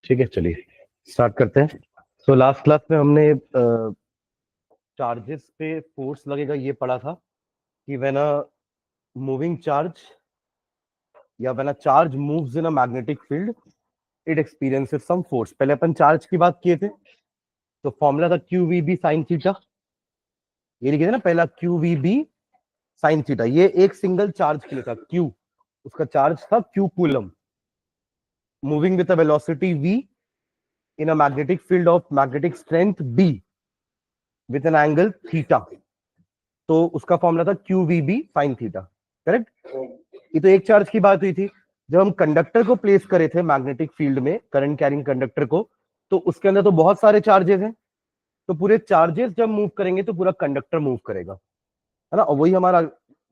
ठीक है, चलिए स्टार्ट करते हैं। सो लास्ट क्लास में हमने चार्जेस पे फोर्स लगेगा ये पढ़ा था कि व्हेन अ मूविंग चार्ज या when a charge moves in a magnetic field it experiences some force. पहले अपन चार्ज की बात किए थे, तो फॉर्मूला था Q V B sine theta. ये लिखे थे ना, पहला Q V B sine theta. ये एक सिंगल चार्ज के लिए था। क्यू उसका चार्ज था, Q coulomb, moving with a velocity v in a magnetic field of magnetic strength b with an angle theta। तो उसका फॉर्मूला था Q V B sine theta. Correct. ये तो एक चार्ज की बात हुई थी। जब हम कंडक्टर को प्लेस करे थे मैग्नेटिक फील्ड में, करंट कैरिंग कंडक्टर को, तो उसके अंदर तो बहुत सारे चार्जेस हैं। तो पूरे चार्जेस जब मूव करेंगे तो पूरा कंडक्टर मूव करेगा, है ना। और वही हमारा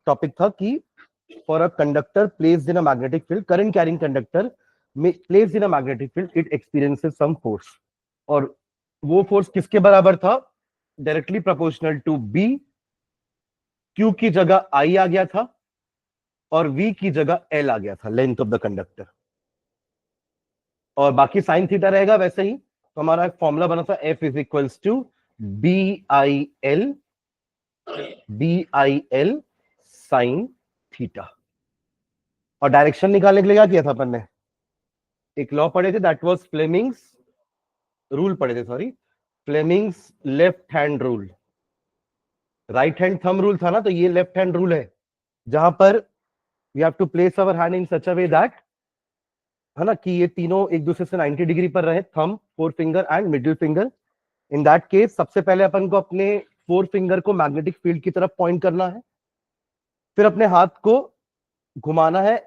टॉपिक था कि for a conductor placed in a magnetic field, current carrying conductor placed in a magnetic field, it experiences some force. और वो फोर्स किसके बराबर था? Directly proportional to B. Q की जगह आई आ गया था और v की जगह l आ गया था, लेंथ ऑफ द कंडक्टर। और बाकी साइन थीटा रहेगा वैसे ही। तो हमारा फॉर्मूला बना था F is equals to B I L sine theta. और डायरेक्शन निकालने के लिए क्या किया था अपन ने? एक लॉ पढ़े थे, दैट वाज फ्लेमिंग्स रूल पढ़े थे, sorry, Fleming's left hand rule. Right hand thumb rule था ना, तो ये लेफ्ट हैंड रूल है, जहां पर we have to place our hand in such a way that, है ना, कि ये तीनों एक दूसरे से 90 डिग्री पर रहे, thumb, four finger and middle finger. In that case सबसे पहले अपन को अपने फोर फिंगर को मैग्नेटिक फील्ड की तरफ पॉइंट करना है, फिर अपने हाथ को घुमाना है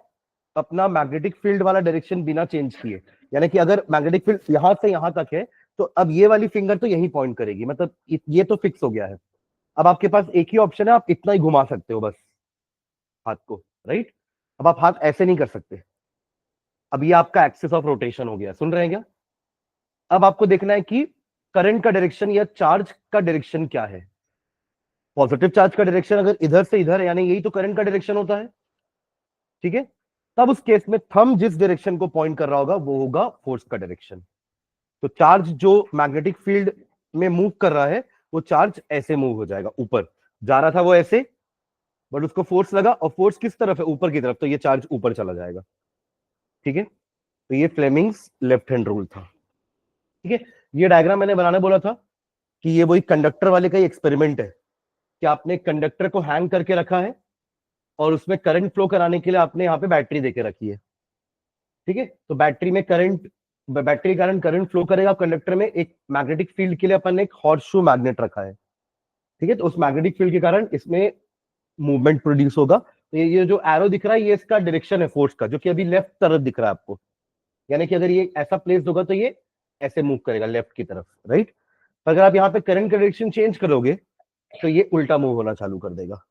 अपना मैग्नेटिक फील्ड वाला डायरेक्शन बिना चेंज किए। यानी कि अगर मैग्नेटिक फील्ड यहां से यहां तक है, तो अब ये वाली फिंगर तो यही पॉइंट करेगी, मतलब ये तो फिक्स हो गया है। अब आपके पास एक ही ऑप्शन है, आप इतना ही घुमा सकते हो बस हाथ को, राइट। अब आप हाथ ऐसे नहीं कर सकते। अब ये आपका एक्सिस ऑफ रोटेशन हो गया, सुन रहे हैं क्या? अब आपको देखना है कि करंट का डायरेक्शन या चार्ज का डायरेक्शन क्या है। पॉजिटिव चार्ज का डायरेक्शन अगर इधर से इधर है, यानी यही तो करंट का डायरेक्शन होता है, ठीक है। तब उस केस में थंब जिस डायरेक्शन को पॉइंट कर रहा होगा वो होगा फोर्स का डायरेक्शन। तो चार्ज जो मैग्नेटिक फील्ड में मूव कर रहा है, वो चार्ज ऐसे मूव हो जाएगा, ऊपर जा रहा था वो ऐसे, बट उसको फोर्स लगा, और फोर्स किस तरफ है? ऊपर की तरफ, तो ये चार्ज ऊपर चला जाएगा, ठीक है। तो ये फ्लेमिंग्स लेफ्ट हैंड रूल था, ठीक है। ये डायग्राम मैंने बनाने बोला था कि ये वही कंडक्टर वाले का ही एक्सपेरिमेंट है, कि आपने कंडक्टर को हैंग करके रखा है और उसमें करंट फ्लो कराने के लिए आपने यहाँ पे बैटरी देके रखी है, ठीक है। तो बैटरी में करंट, बैटरी के कारण करंट फ्लो करेगा कंडक्टर में। एक मैग्नेटिक फील्ड के लिए अपन ने एक हॉर्स शू मैग्नेट रखा है, ठीक है। तो उस मैग्नेटिक फील्ड के कारण इसमें मूवमेंट प्रोड्यूस होगा। तो ये जो एरो दिख रहा है, ये इसका डायरेक्शन है फोर्स का, जो कि अभी लेफ्ट तरफ दिख रहा है आपको। यानी कि अगर ये ऐसा प्लेस होगा तो ये ऐसे मूव करेगा लेफ्ट की तरफ, राइट। तो अगर आप यहाँ पे करंट का डायरेक्शन चेंज करोगे तो ये उल्टा मूव होना चालू कर देगा।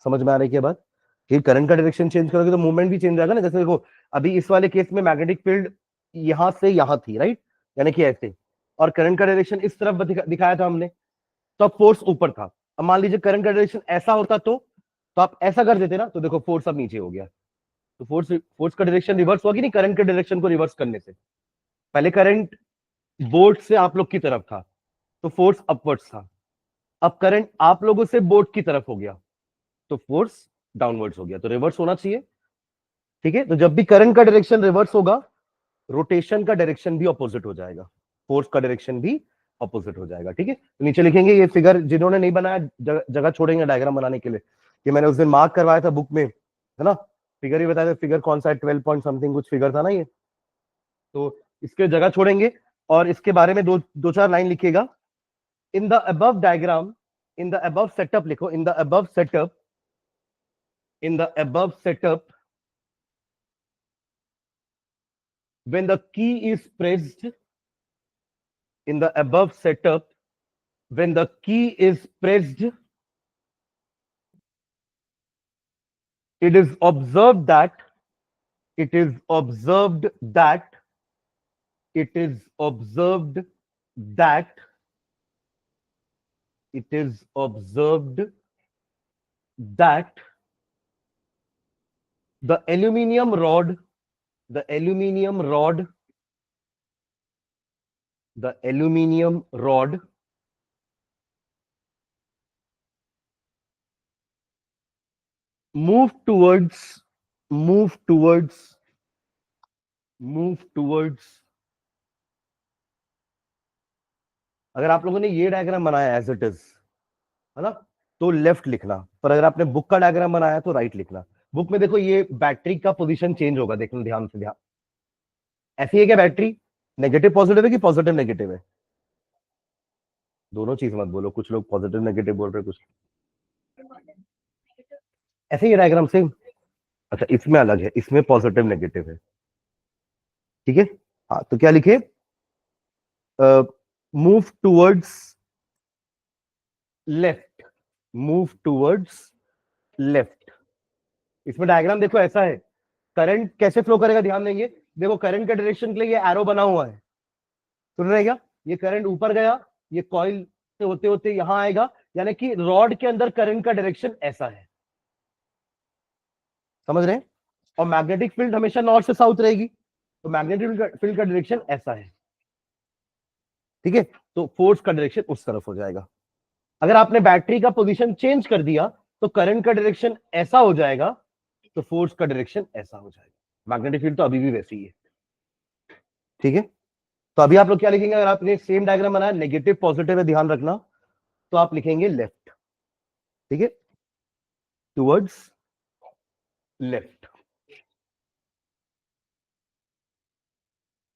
समझ में आ रही है बात? कि करंट का डायरेक्शन चेंज करोगे तो मूवमेंट भी चेंज आएगा ना। जैसे देखो, अभी इस वाले केस में मैग्नेटिक फील्ड यहां से यहां थी, राइट, यानी कि ऐसे, और करंट का डायरेक्शन इस तरफ दिखाया था हमने, तो अब फोर्स ऊपर था। अब मान लीजिए करंट का डायरेक्शन ऐसा होता तो आप ऐसा कर देते ना, तो देखो फोर्स अब नीचे हो गया। तो फोर्स फोर्स का डायरेक्शन रिवर्स होगी नहीं, करंट के डायरेक्शन को रिवर्स करने से। पहले करंट बोर्ड से आप लोग की तरफ था, तो फोर्स अपवर्ड्स था। अब करंट आप लोगों से बोर्ड की तरफ हो गया, तो फोर्स डाउनवर्ड्स हो गया। तो रिवर्स होना चाहिए, ठीक है। तो जब भी करंट का डायरेक्शन रिवर्स होगा, रोटेशन का डायरेक्शन भी ऑपोजिट हो जाएगा, फोर्स का डायरेक्शन भी ऑपोजिट हो जाएगा, ठीक है। तो नीचे लिखेंगे ये फिगर, जिन्होंने नहीं बनाया जगह छोड़ेंगे डायग्राम बनाने के लिए। कि मैंने उस दिन मार्क करवाया था बुक में, है ना, फिगर ही बताया था, फिगर कौन सा है, 12 पॉइंट समथिंग कुछ फिगर था ना ये। तो इसके जगह छोड़ेंगे और इसके बारे में दो चार लाइन लिखिएगा। In the above diagram, in the above setup लिखो, in the above setup, in the above setup, when the key is pressed, in the above setup, when the key is pressed, it is observed that, it is observed that, it is observed that, it is observed that the aluminium rod, the aluminium rod the aluminum rod move towards अगर आप लोगों ने ये diagram बनाया as it is, है ना, तो left लिखना, पर अगर आपने बुक का डायग्राम बनाया तो राइट लिखना। बुक में देखो ये बैटरी का पोजीशन चेंज होगा, देखना ध्यान से, ध्यान। ऐसी है क्या बैटरी? नेगेटिव पॉजिटिव है कि पॉजिटिव नेगेटिव है? दोनों चीज मत बोलो, कुछ लोग पॉजिटिव नेगेटिव बोल रहे हैं, कुछ ऐसे ही डायग्राम सेम। अच्छा, इसमें अलग है, इसमें पॉजिटिव नेगेटिव है, ठीक है। हाँ, तो क्या लिखे? Move towards left, move towards left. इसमें डायग्राम देखो ऐसा है, करंट कैसे फ्लो करेगा ध्यान देंगे। देखो करंट का डायरेक्शन के लिए ये एरो बना हुआ है, सुन रहे क्या? ये करंट ऊपर गया, ये कॉइल से होते होते यहां आएगा, यानी कि रॉड के अंदर करंट का डायरेक्शन ऐसा है, समझ रहे हैं? और मैग्नेटिक फील्ड हमेशा नॉर्थ से साउथ रहेगी, तो मैग्नेटिक फील्ड का डायरेक्शन ऐसा है, ठीक है। तो फोर्स का डायरेक्शन उस तरफ हो जाएगा। अगर आपने बैटरी का पोजीशन चेंज कर दिया तो करंट का डायरेक्शन ऐसा हो जाएगा, तो फोर्स का डायरेक्शन ऐसा हो जाएगा। मैग्नेटिक फील्ड तो अभी भी वैसी ही है, ठीक है। तो अभी आप लोग क्या लिखेंगे? अगर आपने सेम डायग्राम बनाया, नेगेटिव पॉजिटिव है ध्यान रखना, तो आप लिखेंगे लेफ्ट, ठीक है, towards left,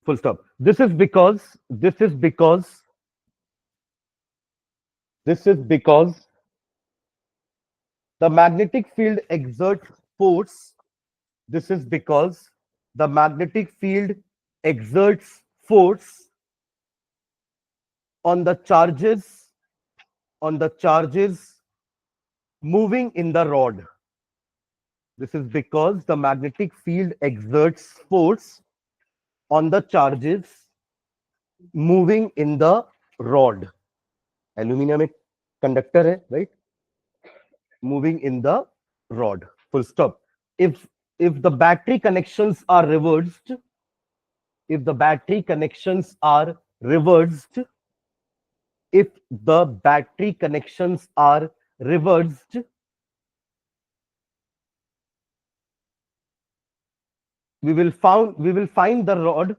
full stop. This is because the magnetic field exerts force. This is because the magnetic field exerts force on the charges moving in the rod. This is because the magnetic field exerts force on the charges moving in the rod. Aluminium एक conductor है, right? Moving in the rod. Full stop. If the battery connections are reversed, if the battery connections are reversed, if the battery connections are reversed, we will find the rod,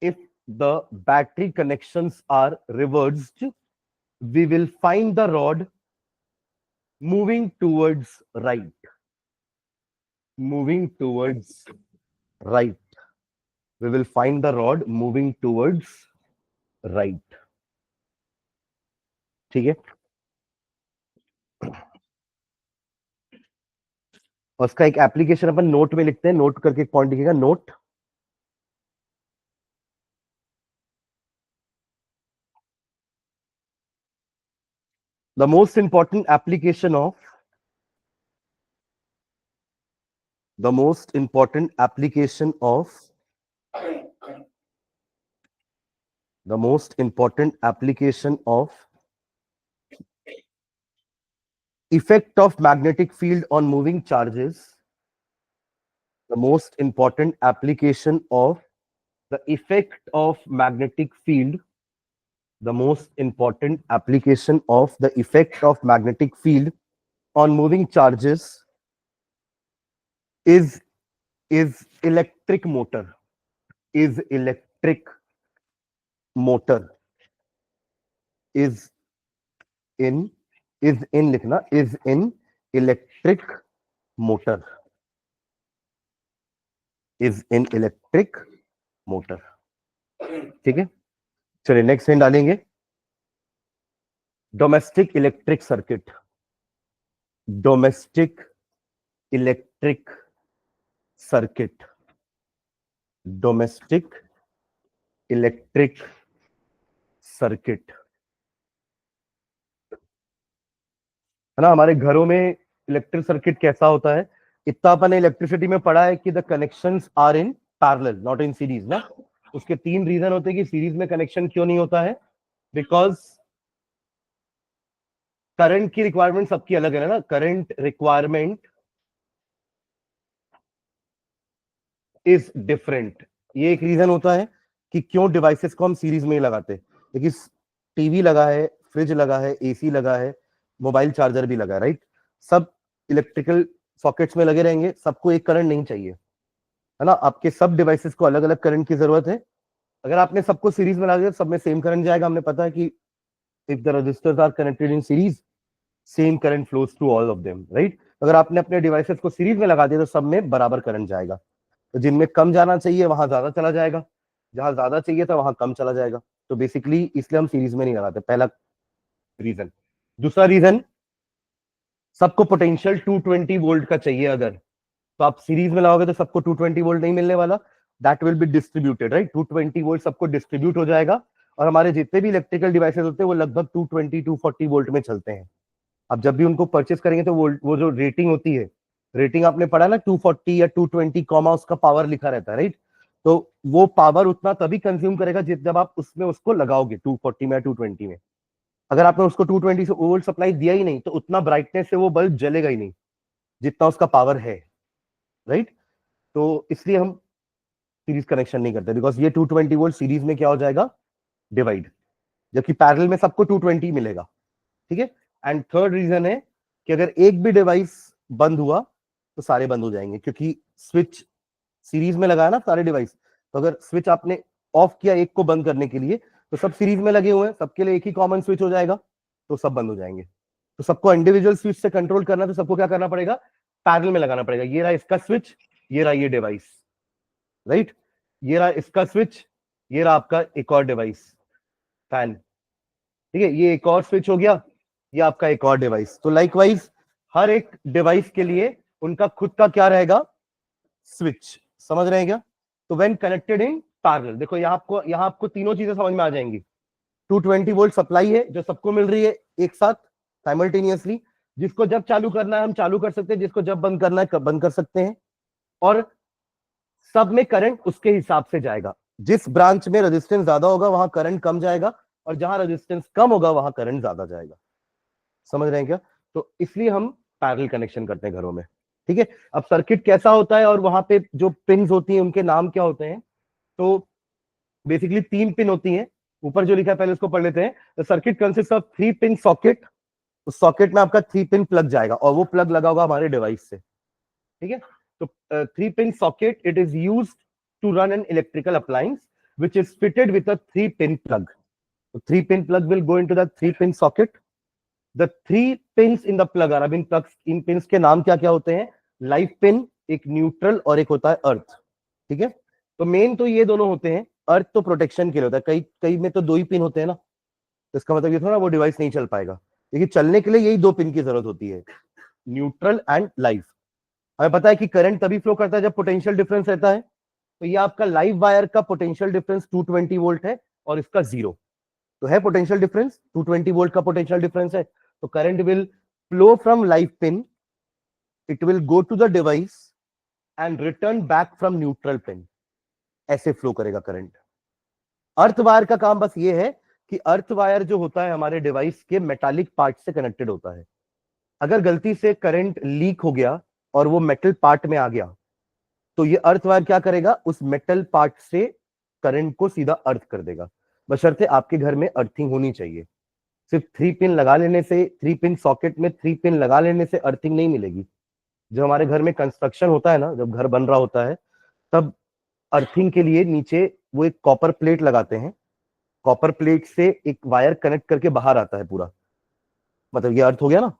if the battery connections are reversed, we will find the rod moving towards right, moving towards right, we will find the rod moving towards right, ठीक है। और उसका एक application अपन note में लिखते हैं, note करके एक पॉइंट लिखेगा, note. The most important application of the most important application of the most important application of effect of magnetic field on moving charges, the most important application of the effect of magnetic field, the most important application of the effect of magnetic field on moving charges is electric motor, is electric motor, is in लिखना, is in electric motor, is in electric motor, ठीक है। चलिए next send डालेंगे, domestic electric circuit, domestic electric circuit, domestic electric circuit, है ना। हमारे घरों में इलेक्ट्रिक सर्किट कैसा होता है? इतना अपन इलेक्ट्रिसिटी में पढ़ा है कि the connections are in parallel not in series ना। उसके तीन रीजन होते हैं कि सीरीज में कनेक्शन क्यों नहीं होता है, बिकॉज करंट की रिक्वायरमेंट सबकी अलग है ना। करंट रिक्वायरमेंट इज डिफरेंट, ये एक रीजन होता है कि क्यों डिवाइसेस को हम सीरीज में ही लगाते हैं, क्योंकि टीवी लगा है, फ्रिज लगा है, एसी लगा है, मोबाइल चार्जर भी लगा है, राइट। सब इलेक्ट्रिकल सॉकेट्स में लगे रहेंगे, सबको एक करंट नहीं चाहिए, है ना। आपके सब डिवाइसेस को अलग अलग करंट की जरूरत है। अगर आपने सबको सीरीज में लगा दिया सब में सेम करंट जाएगा। हमने पता है कि if the resistors are connected in series, same current flows through all of them, right. अगर आपने अपने डिवाइसेस को सीरीज में लगा दिया तो सब में बराबर करंट जाएगा। तो जिनमें कम जाना चाहिए वहां ज्यादा चला जाएगा, जहां ज्यादा चाहिए था वहां कम चला जाएगा। तो बेसिकली इसलिए हम सीरीज में नहीं लगाते, पहला रीजन। दूसरा रीजन, सबको पोटेंशियल 220 वोल्ट का चाहिए। अगर तो आप सीरीज में लगाओगे तो सबको 220 वोल्ट नहीं मिलने वाला, that will be distributed, right. 220 volt सबको डिस्ट्रीब्यूट हो जाएगा, और हमारे जितने भी इलेक्ट्रिकल डिवाइसेस होते हैं वो लगभग 220 240 वोल्ट में चलते हैं। आप जब भी उनको परचेस करेंगे तो वो जो रेटिंग होती है, रेटिंग आपने पढ़ा ना 240 या 220 कॉमा उसका पावर लिखा रहता है, राइट। तो वो पावर उतना तभी कंज्यूम करेगा जब आप उसमें उसको लगाओगे 240 में या 220 में। अगर आपने उसको 220 से वोल्ट सप्लाई दिया ही नहीं तो उतना ब्राइटनेस से वो बल्ब जलेगा ही नहीं जितना उसका पावर है, राइट। तो इसलिए हम सीरीज कनेक्शन नहीं करते, बिकॉज ये 220 वोल्ट सीरीज में क्या हो जाएगा, डिवाइड, जबकि पैरेलल में सबको 220 मिलेगा, ठीक है। एंड थर्ड रीजन है कि अगर एक भी डिवाइस बंद हुआ तो सारे बंद हो जाएंगे, क्योंकि स्विच सीरीज में लगाया ना सारे डिवाइस। तो अगर स्विच आपने ऑफ किया एक को बंद करने के लिए, तो सब सीरीज में लगे हुए हैं, सबके लिए एक ही कॉमन स्विच हो जाएगा, तो सब बंद हो जाएंगे। तो सबको इंडिविजुअल स्विच से कंट्रोल करना, तो सबको क्या करना पड़ेगा, पैरेलल में लगाना पड़ेगा। ये रहा इसका स्विच, ये रहा ये डिवाइस, राइट। ये रहा इसका स्विच, ये रहा आपका एक और डिवाइस, फैन, ठीक है। ये एक और स्विच हो गया, ये आपका एक और डिवाइस। तो लाइकवाइज हर एक डिवाइस के लिए उनका खुद का क्या रहेगा, स्विच। समझ रहे हैं क्या। तो व्हेन कनेक्टेड इन पैरेलल, देखो यहां आपको तीनों चीजें समझ में आ जाएंगी। 220 वोल्ट सप्लाई है जो सबको मिल रही है एक साथ साइमल्टेनियसली, जिसको जब चालू करना है हम चालू कर सकते हैं, जिसको जब बंद करना है बंद कर सकते हैं, और सब में करंट उसके हिसाब से जाएगा। जिस ब्रांच में रेजिस्टेंस ज्यादा होगा वहां करंट कम जाएगा, और जहां रेजिस्टेंस कम होगा वहां करंट ज्यादा जाएगा। समझ रहे हैं क्या। तो इसलिए हम पैरेलल कनेक्शन करते हैं घरों में, ठीक है। अब सर्किट कैसा होता है और वहां पे जो पिन्स होती हैं उनके नाम क्या होते हैं, तो बेसिकली 3 पिन होती हैं। ऊपर जो लिखा है पहले उसको पढ़ लेते हैं। The circuit consist of 3 pin socket. उस सॉकेट में आपका 3 पिन प्लग जाएगा, और वो प्लग लगा होगा हमारे डिवाइस से, ठीक है। तो 3 pin socket, it is used to run an electrical appliance which is fitted with a 3 pin plug. So 3 pin plug will go into the 3 pin socket. The 3 pins in the plug are, अब इन plugs इन pins के नाम क्या क्या होते हैं, live pin, एक neutral, और एक होता है अर्थ, ठीक है। तो मेन तो ये दोनों होते हैं। अर्थ तो प्रोटेक्शन के लिए होता है, कई कई में तो 2 ही पिन होते हैं ना, तो इसका मतलब ये थोड़ा वो डिवाइस नहीं चल पाएगा, लेकिन चलने के लिए यही 2 पिन की जरूरत होती है, न्यूट्रल एंड लाइव। हमें पता है कि करंट तभी फ्लो करता है जब पोटेंशियल डिफरेंस रहता है। तो ये आपका लाइव वायर का पोटेंशियल डिफरेंस 220 वोल्ट है, और इसका 0 तो है पोटेंशियल डिफरेंस, 220 वोल्ट का पोटेंशियल डिफरेंस है। तो current will flow from live pin, it will go to the device and return back from neutral pin, ऐसे फ्लो करेगा करंट। अर्थ वायर का काम बस ये है कि अर्थ वायर जो होता है हमारे डिवाइस के मेटालिक पार्ट से कनेक्टेड होता है। अगर गलती से करंट लीक हो गया और वो मेटल पार्ट में आ गया, तो ये अर्थ वायर क्या करेगा, उस मेटल पार्ट से करंट को सीधा अर्थ कर देगा। बशर्ते आपके घर में अर्थिंग होनी चाहिए। सिर्फ 3 पिन लगा लेने से, 3 पिन सॉकेट में 3 पिन लगा लेने से अर्थिंग नहीं मिलेगी। जब हमारे घर में कंस्ट्रक्शन होता है ना, जब घर बन रहा होता है, तब अर्थिंग के लिए नीचे वो एक कॉपर प्लेट लगाते हैं। कॉपर प्लेट से एक वायर कनेक्ट करके बाहर आता है पूरा, मतलब ये अर्थ हो गया ना।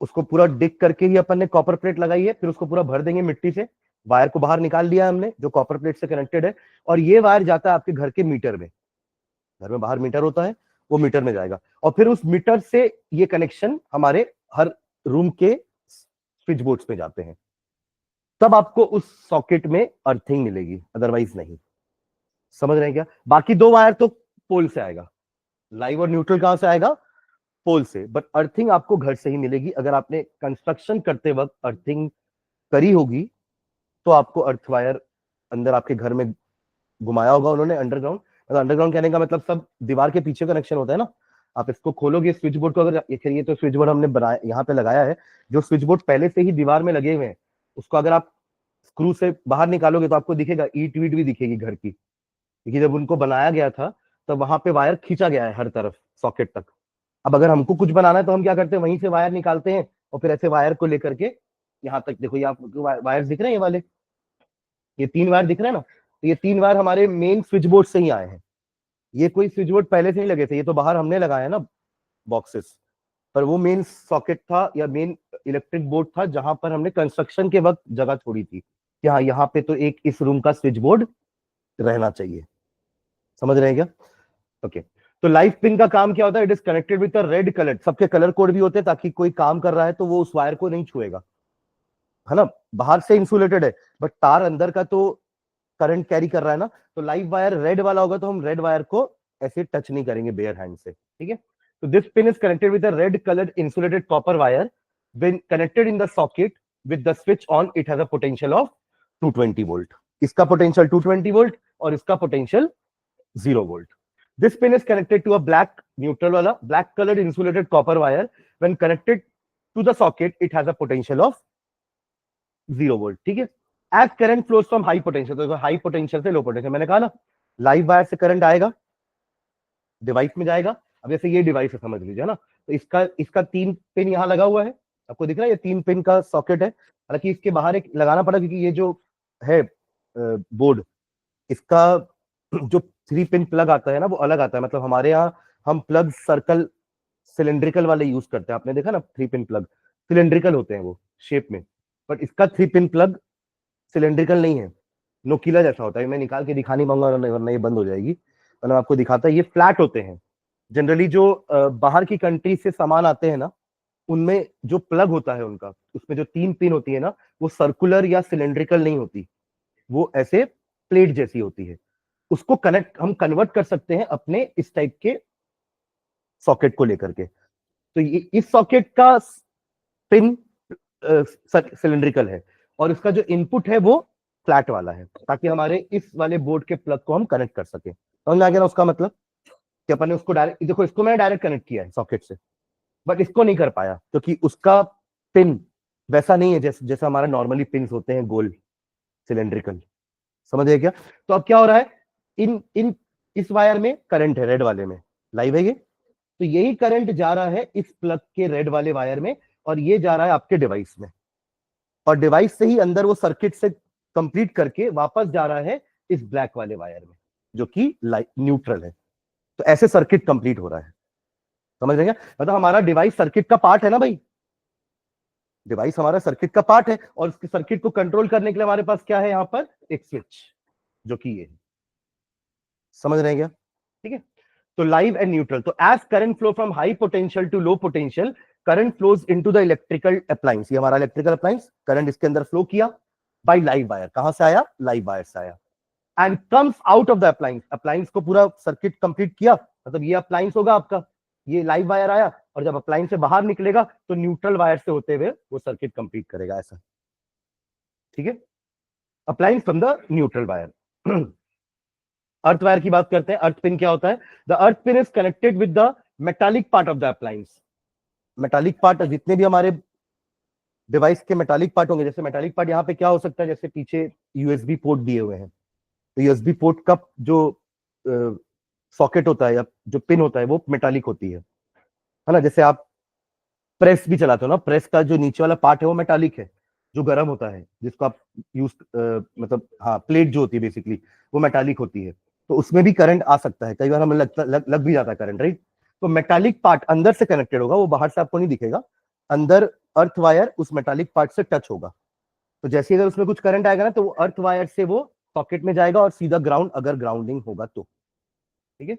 उसको पूरा डिग करके ही अपन ने कॉपर प्लेट लगाई है, फिर उसको पूरा भर देंगे मिट्टी से, वायर को बाहर निकाल लिया हमने जो कॉपर प्लेट से कनेक्टेड है, और ये वायर जाता है आपके घर के मीटर में। घर में बाहर मीटर होता है, वो मीटर में जाएगा, और फिर उस मीटर से ये कनेक्शन हमारे हर रूम के स्विच बोर्ड्स में जाते हैं। तब आपको उस सॉकेट में अर्थिंग मिलेगी, अदरवाइज नहीं। समझ रहे हैं क्या। बाकी 2 वायर तो पोल से आएगा, लाइव और न्यूट्रल कहां से आएगा, पोल से। बट अर्थिंग आपको घर से ही मिलेगी। अगर आपने कंस्ट्रक्शन करते वक्त अर्थिंग करी होगी तो आपको अर्थ वायर अंदर आपके घर में घुमाया होगा उन्होंने, अंडरग्राउंड। मतलब अंडरग्राउंड कहने का मतलब सब दीवार के पीछे कनेक्शन होता है ना। आप इसको खोलोगे स्विच बोर्ड को, अगर ये तो स्विच बोर्ड हमने बनाया यहाँ पे लगाया है, जो स्विच बोर्ड पहले से ही दीवार में लगे हुए हैं उसको अगर आप स्क्रू से बाहर निकालोगे तो आपको दिखेगा, ईट वीट भी दिखेगी घर की, क्योंकि जब उनको बनाया गया था तब वहां पे वायर खींचा गया है हर तरफ सॉकेट तक। अब अगर हमको कुछ बनाना है तो हम क्या करते हैं, वहीं से वायर निकालते हैं और फिर ऐसे वायर को लेकर के यहाँ तक, देखो ये आपको वायर दिख रहे हैं, ये वाले, ये 3 वायर दिख रहे हैं ना, तो ये 3 वायर हमारे मेन स्विच बोर्ड से ही आए हैं। ये कोई स्विच बोर्ड पहले से नहीं लगे थे, ये तो बाहर हमने लगाया ना बॉक्सेस, पर वो मेन सॉकेट था या मेन इलेक्ट्रिक बोर्ड था जहां पर हमने कंस्ट्रक्शन के वक्त जगह छोड़ी थी कि हाँ यहाँ पे तो एक इस रूम का स्विच बोर्ड रहना चाहिए। समझ रहे हैं क्या? ओके। तो लाइव पिन का काम क्या होता है? It is connected with red colour, सबके कलर कोड भी होते हैं ताकि कोई काम कर रहा है तो वो उस वायर को नहीं छुएगा, है ना। बाहर से इंसुलेटेड है बट तार अंदर का तो करंट कैरी कर रहा है ना, तो लाइव वायर रेड वाला होगा तो हम रेड वायर को ऐसे टच नहीं करेंगे बेयर हैंड से, ठीक है। तो this pin is connected with red coloured insulated copper wire, when connected in the socket with the switch on it has a potential of 220 volt. इसका पोटेंशियल 220 वोल्ट और इसका potential 0 volt. This pin is connected to a black neutral वाला black colored insulated copper wire. When connected to the socket, it has a potential of 0 volt. ठीक है। As current flows from high potential, तो high potential से low potential, मैंने कहा ना live wire से current आएगा, डिवाइस में जाएगा। अब जैसे ये डिवाइस है समझ लीजिए ना, तो इसका 3 पिन यहाँ लगा हुआ है, आपको दिख रहा है ये 3 पिन का सॉकेट है। हालांकि इसके बाहर एक लगाना पड़ा क्योंकि ये जो है बोर्ड, इसका जो 3 पिन प्लग आता है ना वो अलग आता है। मतलब हमारे यहाँ हम प्लग सर्कल सिलेंड्रिकल वाले यूज करते हैं, आपने देखा ना 3 पिन प्लग सिलेंड्रिकल होते हैं वो शेप में, बट इसका 3 पिन प्लग सिलेंड्रिकल नहीं है, नोकीला जैसा होता है। मैं निकाल के दिखा नहीं पाऊंगा वरना ये बंद हो जाएगी, मतलब आपको दिखाता है। ये फ्लैट होते हैं जनरली, जो बाहर की कंट्री से सामान आते हैं ना उनमें जो प्लग होता है उनका, उसमें जो 3 पिन होती है ना वो सर्कुलर या सिलेंड्रिकल नहीं होती, वो ऐसे प्लेट जैसी होती है। उसको कनेक्ट हम कन्वर्ट कर सकते हैं अपने इस टाइप के सॉकेट को लेकर के। तो ये इस सॉकेट का पिन सिलेंड्रिकल है और इसका जो इनपुट है वो फ्लैट वाला है, ताकि हमारे इस वाले बोर्ड के प्लग को हम कनेक्ट कर सके। समझ में आ गया ना उसका मतलब कि अपन ने उसको डायरेक्ट, देखो इसको मैंने डायरेक्ट कनेक्ट किया है सॉकेट से, बट इसको नहीं कर पाया क्योंकि उसका पिन वैसा नहीं है जैसा हमारा नॉर्मली पिन होते हैं गोल सिलेंड्रिकल। समझ गए क्या? तो अब क्या हो रहा है, इन इस वायर में करंट है, रेड वाले में लाइव है ये, तो यही करंट जा रहा है इस प्लग के रेड वाले वायर में और ये जा रहा है आपके डिवाइस में, और डिवाइस से ही अंदर वो सर्किट से कंप्लीट करके वापस जा रहा है इस ब्लैक वाले वायर में जो कि न्यूट्रल है। तो ऐसे सर्किट कंप्लीट हो रहा है। समझ रहे हैं? मतलब हमारा डिवाइस सर्किट का पार्ट है ना भाई, डिवाइस हमारा सर्किट का पार्ट है और उसके सर्किट को कंट्रोल करने के लिए हमारे पास क्या है, यहां पर एक स्विच जो कि ये है। समझ रहे हैं क्या? ठीक है। तो लाइव एंड न्यूट्रल, तो as current flow from high potential to low potential, current flows into the electrical appliance. ये हमारा इलेक्ट्रिकल अप्लायंस, करंट इसके अंदर फ्लो किया बाय लाइव वायर। कहां से आया? लाइव वायर से आया। And comes out of the appliance, appliance को पूरा सर्किट कंप्लीट किया, मतलब ये अप्लायंस होगा आपका, ये लाइव वायर आया और जब अप्लायंस से बाहर निकलेगा तो न्यूट्रल वायर से होते हुए वो सर्किट कंप्लीट करेगा, ऐसा। ठीक है। Appliance from the neutral wire. Earth wire की बात करते हैं। अर्थ पिन क्या होता है? The earth pin is connected with the metallic part of the appliance. Metallic part, जितने भी हमारे डिवाइस के मेटालिक पार्ट होंगे, जैसे मेटालिक पार्ट यहाँ पे क्या हो सकता है, जैसे पीछे यूएसबी पोर्ट दिए हुए हैं, तो यूएसबी पोर्ट का जो सॉकेट होता है या जो पिन होता है वो मेटालिक होती है ना। जैसे आप प्रेस भी चलाते हो ना, प्रेस का जो नीचे वाला पार्ट है वो मेटालिक है, जो गर्म होता है, जिसको आप यूज मतलब हाँ प्लेट जो होती है बेसिकली वो मेटालिक होती है। तो उसमें भी करंट आ सकता है, कई बार हमें लग भी जाता है करंट, राइट। तो मेटालिक पार्ट अंदर से कनेक्टेड होगा, वो बाहर से आपको नहीं दिखेगा, अंदर अर्थ वायर उस मेटालिक पार्ट से टच होगा। तो जैसे अगर उसमें कुछ करंट आएगा ना तो वो अर्थ वायर से वो सॉकेट में जाएगा और सीधा ग्राउंड, अगर ग्राउंडिंग होगा तो, ठीक है।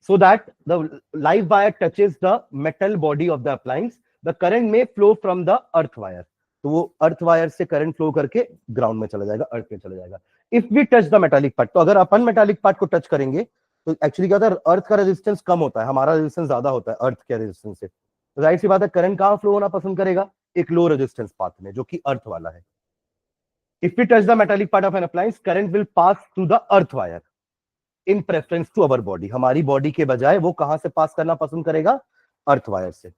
So that the live wire touches the metal body of the appliance, the current may flow from the earth wire. तो वो अर्थ वायर से करंट फ्लो करके ग्राउंड में चला जाएगा, अर्थ में चला जाएगा। If we touch the metallic part, तो अगर अपन मेटालिक पार्ट को टच करेंगे तो एक्चुअली क्या होता है, अर्थ का रेजिस्टेंस कम होता है, हमारा रेजिस्टेंस ज्यादा होता है अर्थ के रेजिस्टेंस से। तो जाहिर सी बात है करंट कहां फ्लो होना पसंद करेगा, एक लो रेजिस्टेंस पाथ में जो कि अर्थ वाला है। If we touch the metallic part of an appliance, current will pass through the earth wire in preference to our body. हमारी बॉडी के बजाय वो कहां से पास करना पसंद करेगा, अर्थ वायर से।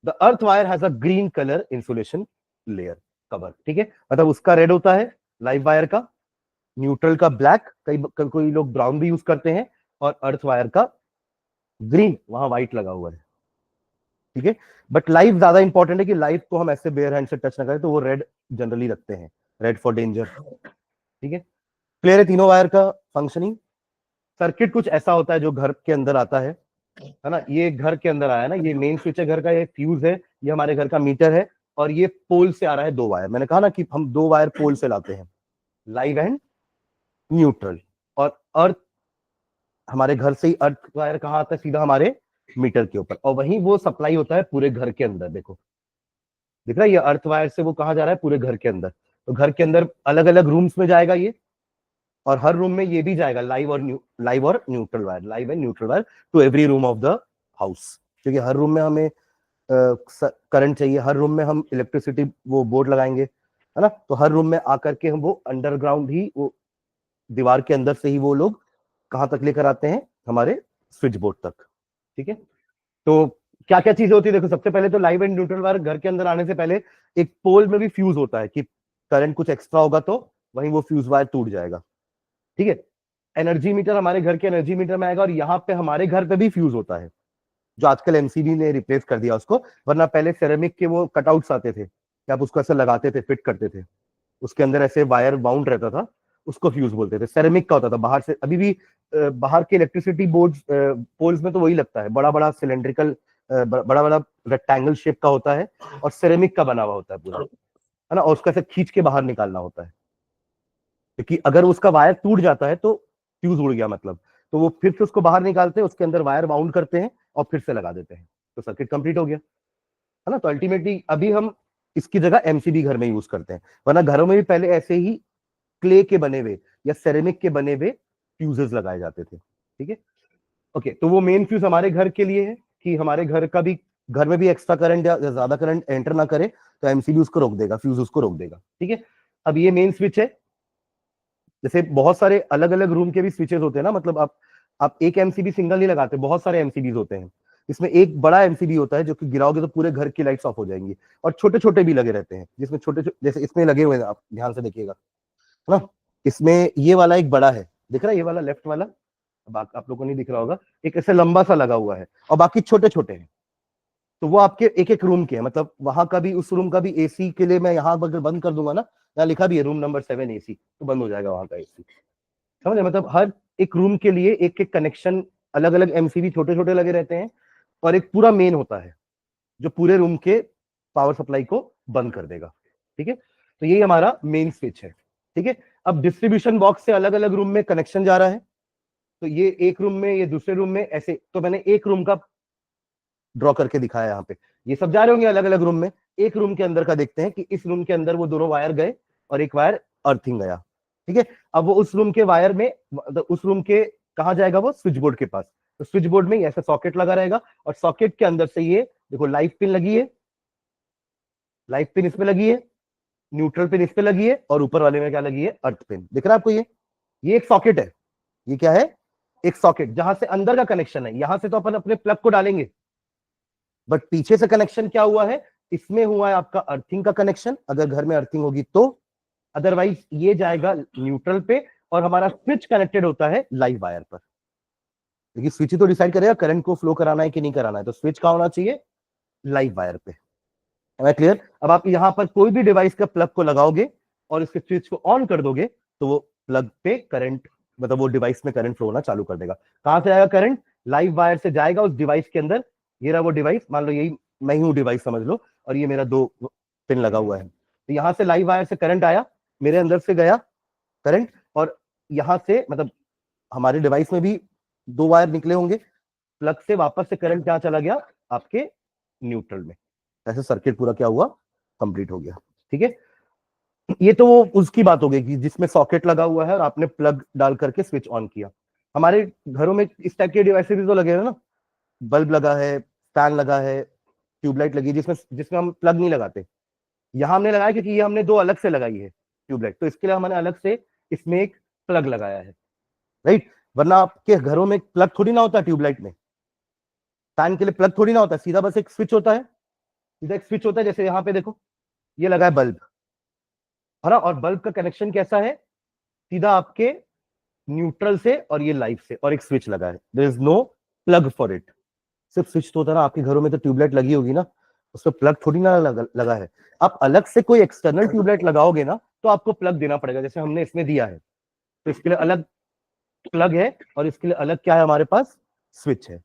The earth wire has a green colour insulation layer. Cover, ठीक है। मतलब उसका रेड होता है लाइव वायर का, न्यूट्रल का ब्लैक, कोई लोग ब्राउन भी यूज करते हैं, और अर्थ वायर का ग्रीन, वहां व्हाइट लगा हुआ है, ठीक है। बट लाइव ज्यादा इंपॉर्टेंट है कि लाइव को हम ऐसे बेयर हैंड से टच ना करें, तो वो रेड जनरली रखते हैं, रेड फॉर डेंजर, ठीक है। क्लियर है तीनों वायर का फंक्शनिंग। सर्किट कुछ ऐसा होता है जो घर के अंदर आता है ना। ये घर के अंदर आया ना, ये मेन स्विच है घर का, ये फ्यूज है, ये हमारे घर का मीटर है, और ये पोल से आ रहा है 2 वायर। मैंने कहा ना कि हम 2 वायर पोल से लाते हैं, लाइव एंड न्यूट्रल। और अर्थ, हमारे घर से ही अर्थ वायर कहाँ आता है, सीधा हमारे मीटर के ऊपर, और वहीं वो सप्लाई होता है पूरे घर के अंदर। देखो दिख रहा है, ये अर्थ वायर से वो कहाँ जा रहा है, पूरे घर के अंदर। तो घर के अंदर अलग अलग रूम्स में जाएगा ये, और हर रूम में ये भी जाएगा लाइव और neutral wire, live and neutral wire to every room of the house. क्योंकि हर रूम में हमें करंट चाहिए, हर रूम में हम इलेक्ट्रिसिटी वो बोर्ड लगाएंगे, है ना। तो हर रूम में आकर के हम वो अंडरग्राउंड ही, वो दीवार के अंदर से ही वो लोग कहां तक लेकर आते हैं, हमारे स्विच बोर्ड तक, ठीक है। तो क्या क्या चीजें होती है, देखो सबसे पहले तो लाइव एंड न्यूट्रल वायर घर के अंदर आने से पहले एक पोल में भी फ्यूज होता है, कि करंट कुछ एक्स्ट्रा होगा तो वहीं वो फ्यूज वायर टूट जाएगा, ठीक है। एनर्जी मीटर हमारे घर के एनर्जी मीटर में आएगा, और यहाँ पे हमारे घर पे भी फ्यूज होता है, जो आजकल एमसीबी ने रिप्लेस कर दिया उसको। वरना पहले सेरेमिक के वो कटआउट्स आते थे, कि आप उसको ऐसे लगाते थे, फिट करते थे, उसके अंदर ऐसे वायर बाउंड रहता था, उसको फ्यूज बोलते थे। सेरेमिक का होता था बाहर से, अभी भी बाहर के इलेक्ट्रिसिटी बोर्ड पोल्स में तो वही लगता है, बड़ा बड़ा सिलेंड्रिकल, बड़ा बड़ा रेक्टेंगल शेप का होता है, और सेरेमिक का बना हुआ होता है पूरा, है ना। और उसका ऐसे खींच के बाहर निकालना होता है, क्योंकि अगर उसका वायर टूट जाता है तो फ्यूज उड़ गया मतलब। तो वो फिर से उसको बाहर निकालते हैं, उसके अंदर वायर बाउंड करते हैं, और फिर से लगा देते हैं, तो सर्किट कंप्लीट हो गया, है ना। तो अल्टीमेटली अभी हम इसकी जगह एमसीबी घर में यूज करते हैं, वरना घरों में भी पहले ऐसे ही क्ले के बने हुए या सेरेमिक के बने हुए फ्यूजेस लगाए जाते थे, ठीक है। ओके, तो वो मेन फ्यूज हमारे घर के लिए है, कि हमारे घर का भी, घर में भी एक्स्ट्रा करंट या ज्यादा करंट एंटर ना करे, तो एमसीबी उसको रोक देगा, फ्यूज उसको रोक देगा, ठीक है। अब ये मेन स्विच है। जैसे बहुत सारे अलग अलग रूम के भी स्विचेस होते हैं ना, मतलब आप एक एमसीबी सिंगल नहीं लगाते, बहुत सारे एमसीबीज होते हैं। इसमें एक बड़ा एमसीबी होता है जो कि गिराओगे तो पूरे घर की लाइट्स ऑफ हो जाएंगी, और छोटे छोटे भी लगे रहते हैं, जिसमें छोटे जैसे इसमें लगे हुए हैं, आप ध्यान से देखिएगा, है ना। इसमें ये वाला एक बड़ा है, दिख रहा है, ये वाला लेफ्ट वाला, अब आप लोगों को नहीं दिख रहा होगा, एक ऐसे लंबा सा लगा हुआ है, और बाकी छोटे छोटे हैं। तो वो आपके एक एक रूम के हैं, मतलब वहां का भी, उस रूम का भी एसी के लिए मैं यहाँ अगर बंद कर दूंगा ना, यहाँ लिखा भी है रूम नंबर 7 एसी, तो बंद हो जाएगा वहां का एसी, समझे। मतलब हर एक रूम के लिए एक एक कनेक्शन, अलग अलग एमसीबी छोटे छोटे लगे रहते हैं, और एक पूरा मेन होता है जो पूरे रूम के पावर सप्लाई को बंद कर देगा, ठीक है। तो यही हमारा मेन स्विच है, ठीक है। अब डिस्ट्रीब्यूशन बॉक्स से अलग अलग रूम में कनेक्शन जा रहा है, तो ये एक रूम में, ये दूसरे रूम में, ऐसे। तो मैंने एक रूम का ड्रॉ करके दिखाया यहाँ पे, ये सब जा रहे होंगे अलग अलग रूम में। एक रूम के अंदर का देखते हैं कि इस रूम के अंदर वो दोनों वायर गए, और एक वायर अर्थिंग गया, ठीक है। अब वो उस रूम के वायर में, उस रूम के कहा जाएगा, वो स्विच बोर्ड के पास। तो स्विच बोर्ड में ऐसा सॉकेट लगा रहेगा, और सॉकेट के अंदर से ये देखो लाइव पिन लगी है, लाइव पिन इस पे लगी है, न्यूट्रल पिन इस पे लगी है, और ऊपर वाले में क्या लगी है, अर्थ पिन। दिख रहा है आपको, ये एक सॉकेट है। ये क्या है, एक सॉकेट, जहां से अंदर का कनेक्शन है। यहां से तो अपन अपने प्लग को डालेंगे, बट पीछे से कनेक्शन क्या हुआ है, इसमें हुआ है आपका अर्थिंग का कनेक्शन, अगर घर में अर्थिंग होगी तो। अदरवाइज ये जाएगा न्यूट्रल पे, और हमारा स्विच कनेक्टेड होता है लाइव वायर पर। देखिए स्विच ही तो डिसाइड करेगा करंट को फ्लो कराना है कि नहीं कराना है, तो स्विच कहाँ होना चाहिए, लाइव वायर पे। है क्लियर। अब आप यहां पर कोई भी डिवाइस का प्लग को लगाओगे और इसके स्विच को ऑन कर दोगे, तो वो प्लग पे करंट, मतलब वो डिवाइस में करंट फ्लो होना चालू कर देगा। कहां से आएगा करंट, लाइव वायर से जाएगा उस डिवाइस के अंदर। ये रहा वो डिवाइस, मान लो यही मैं ही हूं डिवाइस समझ लो, और ये मेरा 2 पिन लगा हुआ है। तो यहां से लाइव वायर से करंट आया, मेरे अंदर से गया करंट, और यहां से, मतलब हमारे डिवाइस में भी 2 वायर निकले होंगे, प्लग से वापस से करंट क्या चला गया, आपके न्यूट्रल में। ऐसे सर्किट पूरा क्या हुआ, कंप्लीट हो गया, ठीक है। ये तो वो उसकी बात हो गई कि जिसमें सॉकेट लगा हुआ है और आपने प्लग डाल करके स्विच ऑन किया। हमारे घरों में इस टाइप के डिवाइसेस भी तो लगे हैं ना, बल्ब लगा है, फैन लगा है, ट्यूबलाइट लगी है, जिसमें जिसमें हम प्लग नहीं लगाते। यहाँ हमने लगाया क्योंकि ये हमने 2 अलग से लगाई है ट्यूबलाइट, तो इसके लिए हमने अलग से इसमें एक प्लग लगाया है, राइट। वरना आपके घरों में प्लग थोड़ी ना होता, ट्यूबलाइट में फैन के लिए प्लग थोड़ी ना होता, सीधा बस एक स्विच होता है, सीधा एक स्विच होता है। जैसे यहाँ पे देखो, ये लगा है बल्ब, है ना। और बल्ब का कनेक्शन कैसा है, सीधा आपके न्यूट्रल से और ये लाइफ से, और एक स्विच लगा है, there is no plug for it. सिर्फ स्विच तो होता है ना, आपके घरों में तो ट्यूबलाइट लगी होगी ना, उसमें प्लग थोड़ी ना लगा है। आप अलग से कोई एक्सटर्नल ट्यूबलाइट लगाओगे ना तो आपको प्लग देना पड़ेगा, जैसे हमने इसमें दिया है, तो इसके लिए अलग प्लग है और इसके लिए अलग क्या है हमारे पास, स्विच है।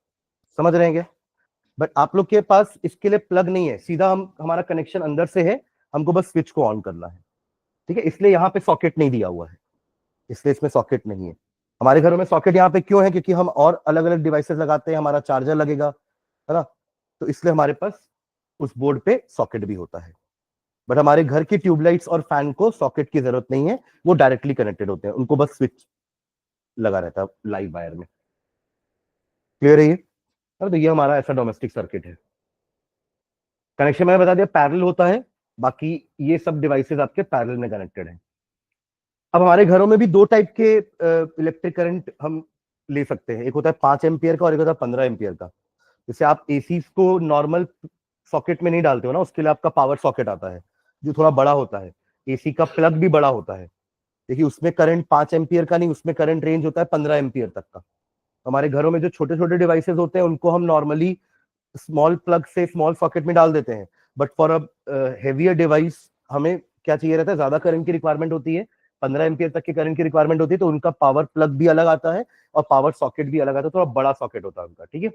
समझ रहे हैं क्या? बट आप लोग के पास इसके लिए प्लग नहीं है, सीधा हमारा कनेक्शन अंदर से है, हमको बस स्विच को ऑन करना है, ठीक है। इसलिए यहाँ पे सॉकेट नहीं दिया हुआ है, इसलिए इसमें सॉकेट नहीं है। हमारे घरों में सॉकेट यहाँ पे क्यों है, क्योंकि हम और अलग अलग डिवाइसेस लगाते हैं, हमारा चार्जर लगेगा, है ना, तो इसलिए हमारे पास उस बोर्ड पे सॉकेट भी होता है। बट हमारे घर की ट्यूबलाइट्स और फैन को सॉकेट की जरूरत नहीं है, वो डायरेक्टली कनेक्टेड होते हैं, उनको बस स्विच लगा रहता है लाइव वायर में। क्लियर है ये? तो ये हमारा ऐसा डोमेस्टिक सर्किट है। कनेक्शन मैंने बता दिया पैरेलल होता है, बाकी ये सब डिवाइसेस आपके पैरेलल में कनेक्टेड है। अब हमारे घरों में भी दो टाइप के इलेक्ट्रिक करंट हम ले सकते हैं, एक होता है 5 एम्पियर का और एक होता है 15 एम्पियर का। जैसे आप एसी को नॉर्मल सॉकेट में नहीं डालते हो ना, उसके लिए आपका पावर सॉकेट आता है जो थोड़ा बड़ा होता है, एसी का प्लग भी बड़ा होता है। देखिए उसमें करंट 5 एम्पियर का नहीं, उसमें करंट रेंज होता है 15 एम्पियर तक का। हमारे घरों में जो छोटे छोटे डिवाइसेस होते हैं उनको हम नॉर्मली स्मॉल प्लग से स्मॉल सॉकेट में डाल देते हैं, but for a heavier device हमें क्या चाहिए रहता है, ज्यादा करंट की रिक्वायरमेंट होती है, 15 एम्पियर तक के करंट की रिक्वायरमेंट होती है, तो उनका पावर प्लग भी अलग आता है और पावर सॉकेट भी अलग आता है, थोड़ा बड़ा सॉकेट होता है उनका, ठीक है।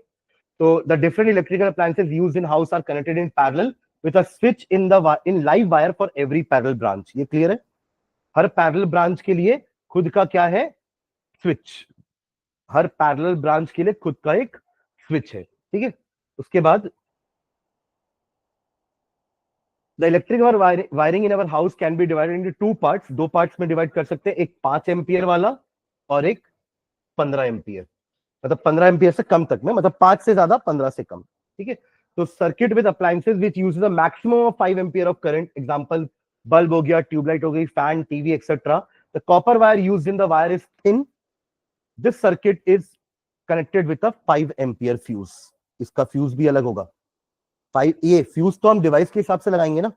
तो the different electrical appliances used in house are connected in parallel with a switch in live wire for every parallel branch. ये क्लियर है? हर पैरेलल ब्रांच के लिए खुद का क्या है, स्विच। हर पैरेलल ब्रांच के लिए खुद का एक स्विच है, ठीक है। उसके बाद the electrical wiring in our house can be divided into two parts. दो पार्ट्स में डिवाइड कर सकते हैं, एक 5 एम्पियर वाला और एक 15 एम्पियर, मतलब 15 एम्पियर से कम तक में, मतलब 5 से ज्यादा 15 से कम, ठीक है। तो circuit with appliances which uses a maximum of 5 ampere of current, example bulb हो गया, ट्यूबलाइट हो गई, fan, TV etcetera. The copper wire used in the wire is thin. This circuit is connected with a 5 ampere fuse. इसका fuse भी अलग होगा। 5, ये fuse तो हम डिवाइस के हिसाब से लगाएंगे ना,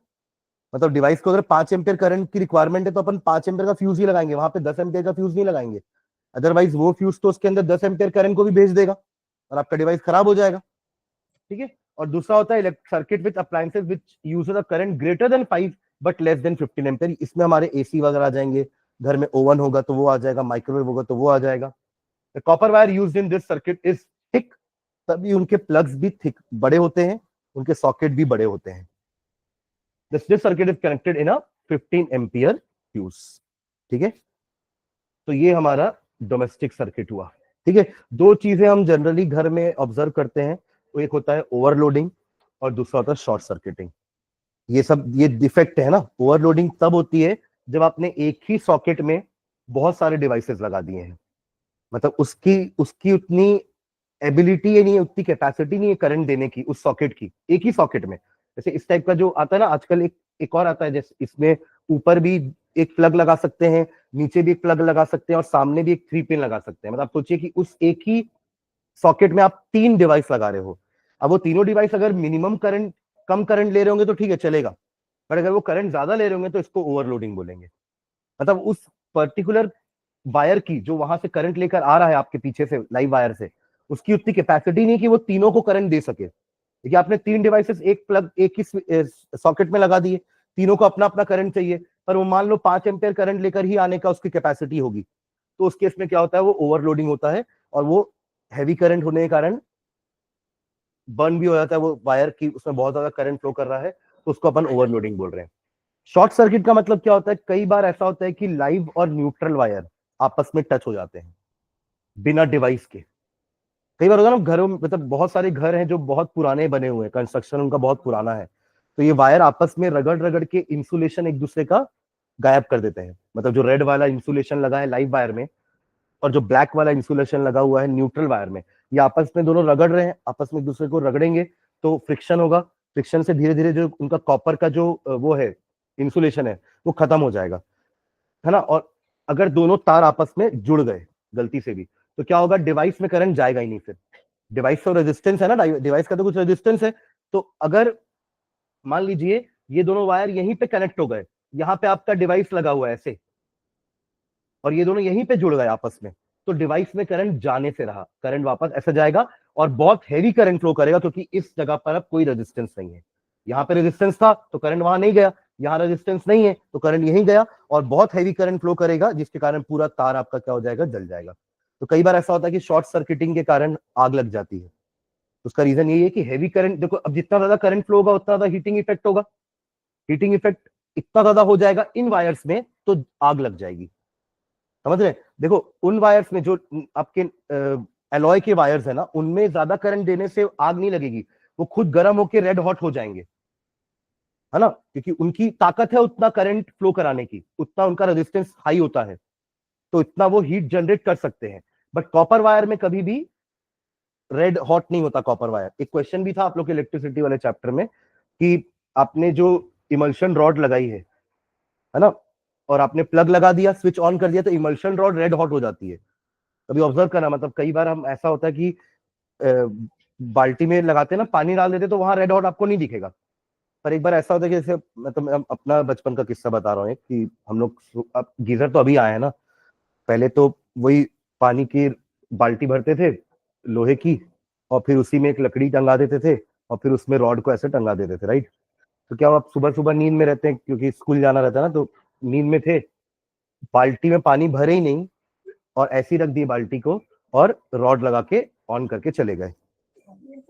मतलब डिवाइस को अगर 5 एम्पियर करंट की रिक्वायरमेंट है तो अपन 5 एम्पियर का फ्यूज ही लगाएंगे, वहां पे 10 एम्पियर का फ्यूज नहीं लगाएंगे। अदरवाइज वो फ्यूज तो उसके अंदर 10 एम्पियर करंट को भी भेज देगा और आपका डिवाइस खराब हो जाएगा, ठीक है। और दूसरा होता है circuit with appliances which uses a current greater than 5 but less than 15 ampere. इसमें हमारे एसी वगैरह आ जाएंगे, घर में ओवन होगा तो वो आ जाएगा, माइक्रोवेव होगा तो वो आ जाएगा। The copper wire used in this circuit is thick, तभी उनके प्लग्स भी थिक बड़े होते हैं, उनके सॉकेट भी बड़े होते हैं। This circuit is connected in a 15 ampere fuse, ठीक है। तो ये हमारा डोमेस्टिक सर्किट हुआ, ठीक है। दो चीजें हम जनरली घर में ऑब्जर्व करते हैं, तो एक होता है ओवरलोडिंग और दूसरा होता है शॉर्ट सर्किटिंग। ये सब ये डिफेक्ट है ना, ओवरलोडिंग तब होती है जब आपने एक ही सॉकेट में बहुत सारे डिवाइसेस लगा दिए हैं, मतलब उसकी उसकी उतनी एबिलिटी नहीं है, उतनी कैपेसिटी नहीं है करंट देने की उस सॉकेट की, एक ही सॉकेट में। जैसे इस टाइप का जो आता है ना आजकल, एक और आता है, जैसे इसमें ऊपर भी एक प्लग लगा सकते हैं, नीचे भी एक प्लग लगा सकते हैं और सामने भी एक 3 पिन लगा सकते हैं। मतलब आप सोचिए कि उस एक ही सॉकेट में आप 3 डिवाइस लगा रहे हो। अब वो तीनों डिवाइस अगर मिनिमम करंट, कम करंट ले रहे होंगे तो ठीक है चलेगा, पर अगर वो करंट ज्यादा ले रहे होंगे तो इसको ओवरलोडिंग बोलेंगे। मतलब उस पर्टिकुलर वायर की जो वहां से करंट लेकर आ रहा है आपके पीछे से लाइव वायर से, उसकी उतनी कैपेसिटी नहीं कि वो तीनों को करंट दे सके। देखिए आपने 3 डिवाइसेस एक प्लग एक ही सॉकेट में लगा दिए, तीनों को अपना अपना करंट चाहिए, पर वो मान लो 5 एम्पियर करंट लेकर ही आने का उसकी कैपेसिटी होगी, तो उस केस में क्या होता है, वो ओवरलोडिंग होता है और वो हैवी करंट होने के कारण बर्न भी हो जाता है वो वायर की, उसमें बहुत ज्यादा करंट फ्लो कर रहा है, तो उसको अपन ओवरलोडिंग बोल रहे हैं। शॉर्ट सर्किट का मतलब क्या होता है, कई बार ऐसा होता है कि लाइव और न्यूट्रल वायर आपस में टच हो जाते हैं बिना डिवाइस के। कई बार होता है ना घरों में, मतलब बहुत सारे घर हैं जो बहुत पुराने बने हुए हैं, कंस्ट्रक्शन उनका बहुत पुराना है, तो ये वायर आपस में रगड़ रगड़ के इंसुलेशन एक दूसरे का गायब कर देते हैं। मतलब जो रेड वाला इंसुलेशन लगा है लाइव वायर में और जो ब्लैक वाला इंसुलेशन लगा हुआ है न्यूट्रल वायर में, ये आपस में दोनों रगड़ रहे हैं, आपस में एक दूसरे को रगड़ेंगे तो फ्रिक्शन होगा, फ्रिक्शन से धीरे धीरे जो उनका कॉपर का जो वो है इंसुलेशन है वो खत्म हो जाएगा, है ना। और अगर दोनों तार आपस में जुड़ गए गलती से भी, तो क्या होगा, डिवाइस में करंट जाएगा ही नहीं। फिर डिवाइस का रेजिस्टेंस है ना, डिवाइस का तो कुछ रेजिस्टेंस है, तो अगर मान लीजिए ये दोनों वायर यहीं पे कनेक्ट हो गए, यहाँ पे आपका डिवाइस लगा हुआ है ऐसे, और ये दोनों यहीं पे जुड़ गए आपस में, तो डिवाइस में करंट जाने से रहा, करंट वापस ऐसे जाएगा और बहुत हैवी करंट फ्लो करेगा, क्योंकि इस जगह पर अब कोई रेजिस्टेंस नहीं है। यहाँ पे रेजिस्टेंस था तो करंट वहां नहीं गया, यहाँ रेजिस्टेंस नहीं है तो करंट यहीं गया, और बहुत हैवी करंट फ्लो करेगा, जिसके कारण पूरा तार आपका क्या हो जाएगा, जल जाएगा। तो कई बार ऐसा होता है कि शॉर्ट सर्किटिंग के कारण आग लग जाती है। उसका रीजन यही है कि हैवी करंट, देखो अब जितना ज्यादा करंट फ्लो होगा उतना ज्यादा हीटिंग इफेक्ट होगा, हीटिंग इफेक्ट इतना ज्यादा हो जाएगा इन वायर्स में तो आग लग जाएगी। समझ रहे हैं? देखो उन वायर्स में जो आपके एलॉय के वायर्स है ना, उनमें ज्यादा करंट देने से आग नहीं लगेगी, वो खुद गर्म होकर रेड हॉट हो जाएंगे, है ना, क्योंकि उनकी ताकत है उतना करंट फ्लो कराने की, उतना उनका रेजिस्टेंस हाई होता है, तो इतना वो हीट जनरेट कर सकते हैं। बट कॉपर वायर में कभी भी रेड हॉट नहीं होता कॉपर वायर। एक क्वेश्चन भी था आप लोग के इलेक्ट्रिसिटी वाले चैप्टर में कि आपने जो इमल्शन रॉड लगाई है ना, और आपने प्लग लगा दिया, स्विच ऑन कर दिया, तो इमल्शन रॉड रेड हॉट हो जाती है। कभी ऑब्जर्व करना, मतलब कई बार हम ऐसा होता है कि बाल्टी में लगाते हैं ना, पानी डाल देते तो वहां रेड हॉट आपको नहीं दिखेगा। पर एक बार ऐसा होता है कि जैसे मैं अपना बचपन का किस्सा बता रहा हूँ कि हम लोग, अब गीजर तो अभी आए हैं ना, पहले तो वही पानी की बाल्टी भरते थे लोहे की, और फिर उसी में एक लकड़ी टंगा देते थे, और फिर उसमें रॉड को ऐसे टंगा देते थे, राइट। तो क्या आप सुबह सुबह नींद में रहते हैं, क्योंकि स्कूल जाना रहता है ना, तो नींद में थे, बाल्टी में पानी भरे ही नहीं, और ऐसी रख दी बाल्टी को, और रॉड लगा के ऑन करके चले गए।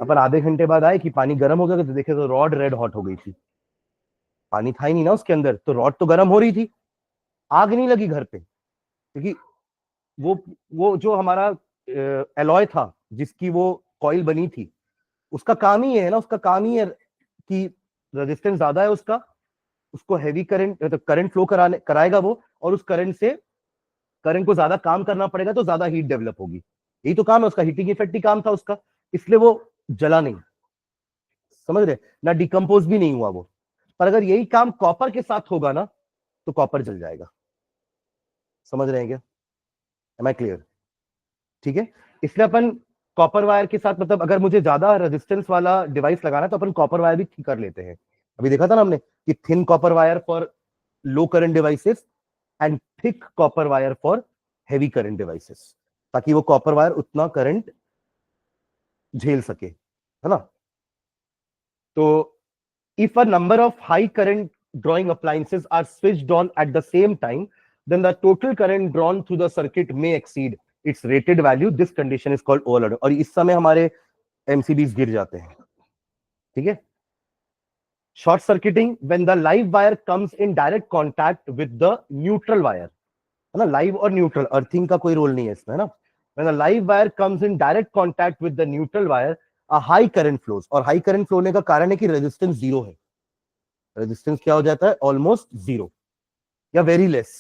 अपन आधे घंटे बाद आए कि पानी गर्म हो गया, तो देखे तो रॉड रेड हॉट हो गई थी। पानी था ही नहीं ना उसके अंदर, तो रॉड तो गर्म हो रही थी, आग नहीं लगी घर पे, क्योंकि वो वो जो हमारा एलॉय था जिसकी वो कॉइल बनी थी, उसका काम ही है ना, उसका काम ही है कि रेजिस्टेंस ज्यादा है उसका, उसको हैवी करंट, मतलब करंट फ्लो कराएगा वो, और उस करंट से, करंट को ज्यादा काम करना पड़ेगा तो ज्यादा हीट डेवलप होगी, यही तो काम है उसका, हीटिंग इफेक्ट ही काम था उसका, इसलिए वो जला नहीं। समझ रहे? ना डिकम्पोज भी नहीं हुआ वो। पर अगर यही काम कॉपर के साथ होगा ना, तो कॉपर जल जाएगा। समझ रहे हैं क्या? Am I clear? ठीक है, इसलिए अपन कॉपर वायर के साथ, मतलब अगर मुझे ज्यादा रेजिस्टेंस वाला डिवाइस लगाना है तो अपन कॉपर वायर भी ठीक कर लेते हैं। अभी देखा था ना हमने कि thin copper wire for low current devices and thick copper wire for heavy current devices, ताकि वो कॉपर वायर उतना करंट झेल सके, है ना। तो if a number of high current drawing appliances are switched on at the same time, then the total current drawn through the circuit may exceed its rated value. This condition is called overloading. और इस समय हमारे MCBs गिर जाते हैं। ठीक है, short circuiting when the live wire comes in direct contact with the neutral wire, है ना, लाइव और न्यूट्रल, अर्थिंग का कोई रोल नहीं है इसमें, है ना। when the live wire comes in direct contact with the neutral wire, a high current flows, और हाई करंट फ्लो होने का कारण है कि रेजिस्टेंस जीरो है, रेजिस्टेंस क्या हो जाता है, ऑलमोस्ट जीरो या वेरी लेस।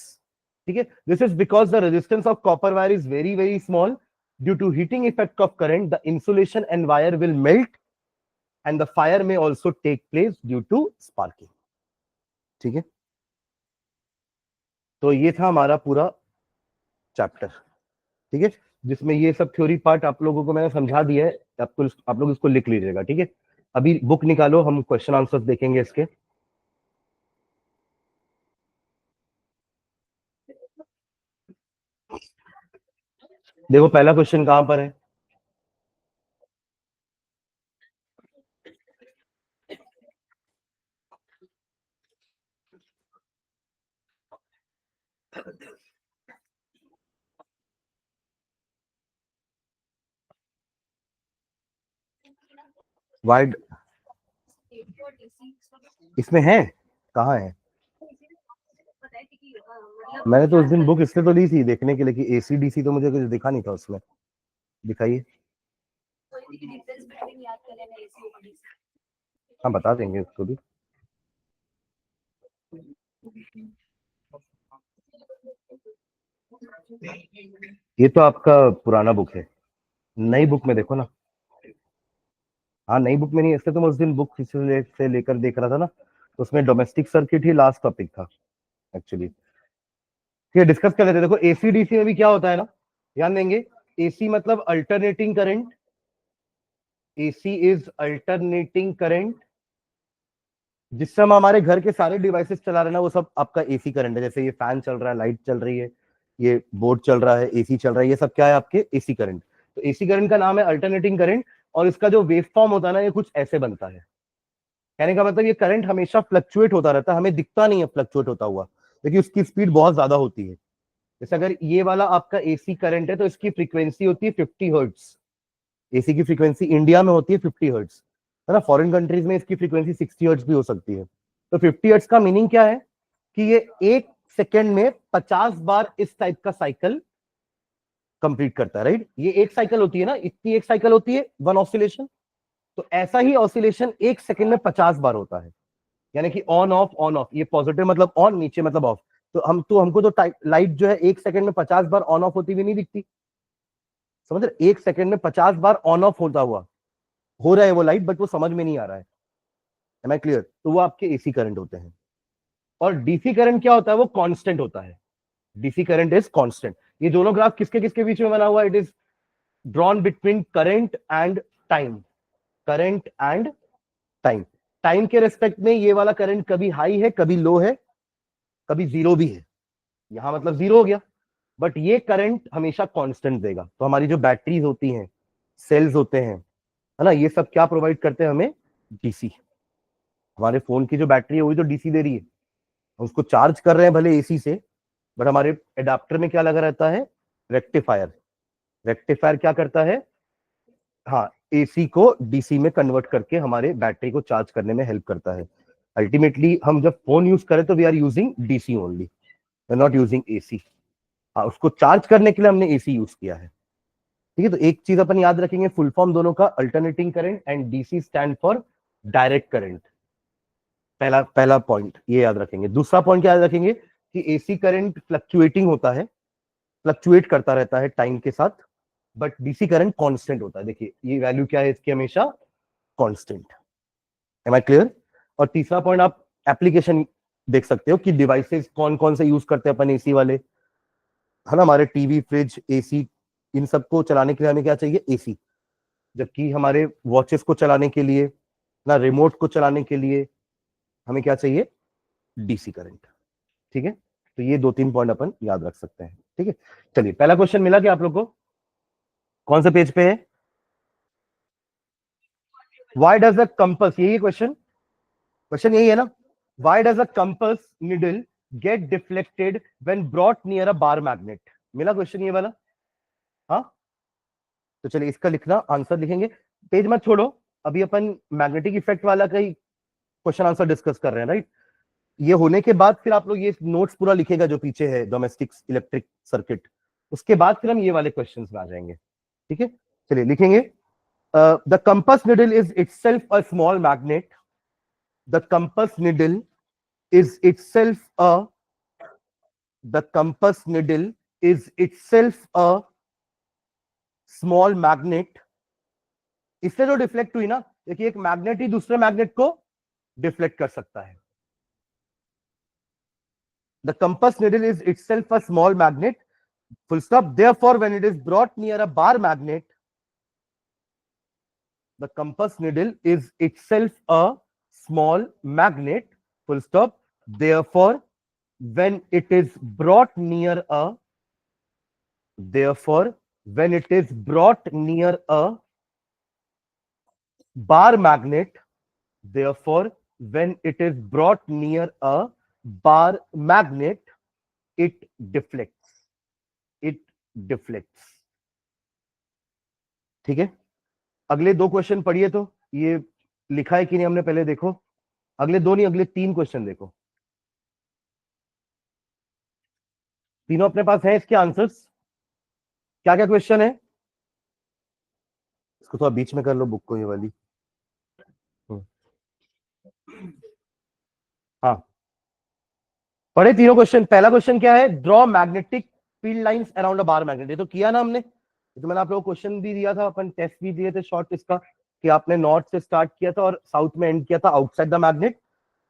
ठीक है, this is because the resistance of copper wire is very very small, due to heating effect of current the insulation and wire will melt and the fire may also take place due to sparking. ठीक है, तो ये था हमारा पूरा chapter. ठीक है, जिसमें ये सब थ्योरी पार्ट आप लोगों को मैंने समझा दिया है, आपको, आप लोग इसको लिख लीजिएगा। ठीक है, अभी बुक निकालो, हम क्वेश्चन आंसर देखेंगे इसके। देखो पहला क्वेश्चन कहां पर है, वाइड, इसमें है, कहाँ है? मैंने तो उस दिन बुक इसलिए तो ली थी देखने के लिए कि एसी डीसी तो मुझे कुछ दिखा नहीं था उसमें। दिखाइए। हाँ बता देंगे उसको भी। ये तो आपका पुराना बुक है, नई बुक में देखो ना। हाँ नई बुक में नहीं, इसलिए तो मैं उस दिन बुक से लेकर देख रहा था ना, तो उसमें डोमेस्टिक सर्किट ही लास्ट टॉपिक था एक्चुअली। ठीक है, डिस्कस कर लेते हैं। देखो एसी डीसी में भी क्या होता है ना, ध्यान देंगे, एसी मतलब alternating current, AC is alternating current जिससे हम हमारे घर के सारे डिवाइसेस चला रहे हैं ना, वो सब आपका एसी करंट है। जैसे ये फैन चल रहा है, लाइट चल रही है, ये बोर्ड चल रहा है, एसी चल रहा है, ये सब क्या है आपके एसी करंट। तो एसी करंट का नाम है अल्टरनेटिंग करंट, और इसका जो वेव फॉर्म होता है ना, ये कुछ ऐसे बनता है। कहने का मतलब ये करंट हमेशा फ्लक्चुएट होता रहता है, हमें दिखता नहीं है फ्लक्चुएट होता हुआ, लेकिन उसकी स्पीड बहुत ज्यादा होती है। जैसे अगर ये वाला आपका एसी करंट है, तो इसकी फ्रीक्वेंसी होती है 50 हर्ट्ज। एसी की फ्रीक्वेंसी इंडिया में होती है 50 हर्ट्ज, है ना। फॉरेन कंट्रीज में इसकी फ्रीक्वेंसी 60 हर्ट्ज भी हो सकती है। तो 50 हर्ट्ज का मीनिंग क्या है कि ये 1 सेकेंड में 50 बार इस टाइप का साइकिल कंप्लीट करता है, राइट। ये एक साइकिल होती है ना, इतनी एक साइकिल होती है, वन ऑसिलेशन। तो ऐसा ही ऑसिलेशन 1 सेकेंड में 50 बार होता है। यानी कि ऑन ऑफ, ये पॉजिटिव मतलब ऑन, नीचे मतलब ऑफ। तो हमको तो लाइट जो है 1 सेकेंड में 50 बार ऑन ऑफ होती हुई नहीं दिखती, समझ रहे। 1 सेकेंड में 50 बार ऑन ऑफ होता हुआ हो रहा है वो लाइट, बट वो समझ में नहीं आ रहा है। Am I clear. तो वो आपके एसी करंट होते हैं। और डीसी करंट क्या होता है, वो कांस्टेंट होता है। DC current is constant. ये दोनों ग्राफ किसके किसके बीच में बना हुआ है, it is drawn between current and time. Current and time. Time के रेस्पेक्ट में ये वाला करंट कभी हाई है, कभी लो है, कभी जीरो भी है। यहां मतलब जीरो हो गया, बट ये करंट हमेशा कांस्टेंट देगा। तो हमारी जो बैटरीज होती हैं, सेल्स होते हैं, है ना, ये सब क्या प्रोवाइड करते हैं हमें, डीसी। हमारे फोन की जो बैटरी है वही तो डीसी दे रही है। हम उसको चार्ज कर रहे हैं भले एसी से, बट हमारे एडाप्टर में क्या लगा रहता है, रेक्टिफायर। रेक्टिफायर क्या करता है, हाँ, एसी को डीसी में कन्वर्ट करके हमारे बैटरी को चार्ज करने में हेल्प करता है। अल्टीमेटली हम जब फोन यूज करें तो we are using DC only, we are not using AC. हाँ, उसको चार्ज करने के लिए हमने एसी यूज किया है। ठीक है, तो एक चीज अपन याद रखेंगे, फुल फॉर्म दोनों का alternating current and DC stand for direct current. पहला पहला पॉइंट ये याद रखेंगे। दूसरा पॉइंट क्या याद रखेंगे कि एसी करंट फ्लक्चुएटिंग होता है, फ्लक्चुएट करता रहता है टाइम के साथ, बट डीसी करंट कांस्टेंट होता है। देखिए ये वैल्यू क्या है इसकी, हमेशा कांस्टेंट। M I clear. और तीसरा पॉइंट आप एप्लीकेशन देख सकते हो कि डिवाइसेस कौन कौन से यूज करते हैं अपन एसी वाले, है ना। हमारे टीवी, फ्रिज, एसी, इन सबको चलाने के लिए हमें क्या चाहिए, एसी। जबकि हमारे वॉचेस को चलाने के लिए ना, रिमोट को चलाने के लिए हमें क्या चाहिए, डीसी करंट। ठीक है, तो ये 2-3 पॉइंट अपन याद रख सकते हैं। ठीक है, चलिए पहला क्वेश्चन मिला क्या आप लोग को, कौन से पेज पे है, व्हाई डज अ कंपस, यही क्वेश्चन, क्वेश्चन यही है ना, why does a compass needle get deflected when brought near a bar magnet. मिला क्वेश्चन ये वाला, हाँ। तो चलिए इसका लिखना, आंसर लिखेंगे, पेज मत छोड़ो। अभी अपन मैग्नेटिक इफेक्ट वाला का ही क्वेश्चन आंसर डिस्कस कर रहे हैं, राइट। ये होने के बाद फिर आप लोग ये नोट्स पूरा लिखेगा जो पीछे है, डोमेस्टिक इलेक्ट्रिक सर्किट। उसके बाद फिर हम ये वाले क्वेश्चंस में आ जाएंगे। ठीक है, चलिए लिखेंगे, the compass needle is itself a small magnet. The compass needle is itself a the compass needle is itself a small magnet. इससे जो डिफ्लेक्ट हुई ना, देखिए एक मैग्नेट ही दूसरे मैग्नेट को डिफ्लेक्ट कर सकता है। The compass needle is itself a small magnet, full stop. Therefore, when it is brought near a bar magnet, the compass needle is itself a small magnet, full stop. Therefore, when it is brought near a therefore when it is brought near a bar magnet, therefore when it is brought near a bar magnet, it deflects, it deflects। ठीक है, अगले 2 question पढ़िए, तो ये लिखा है कि नहीं हमने पहले देखो। अगले 2 नहीं, अगले 3 क्वेश्चन देखो, तीनों अपने पास है इसके आंसर्स। क्या क्या क्वेश्चन है, इसको थोड़ा बीच में कर लो बुक को, ये वाली। हाँ, पढ़े तीनों क्वेश्चन। पहला क्वेश्चन क्या है, draw magnetic field lines around a bar magnet. ये तो किया ना हमने, ये तो मैंने आप लोगों को क्वेश्चन भी दिया था, अपन टेस्ट भी दिए थे शॉर्ट इसका, कि आपने नॉर्थ से स्टार्ट किया था और साउथ में एंड किया था, outside the magnet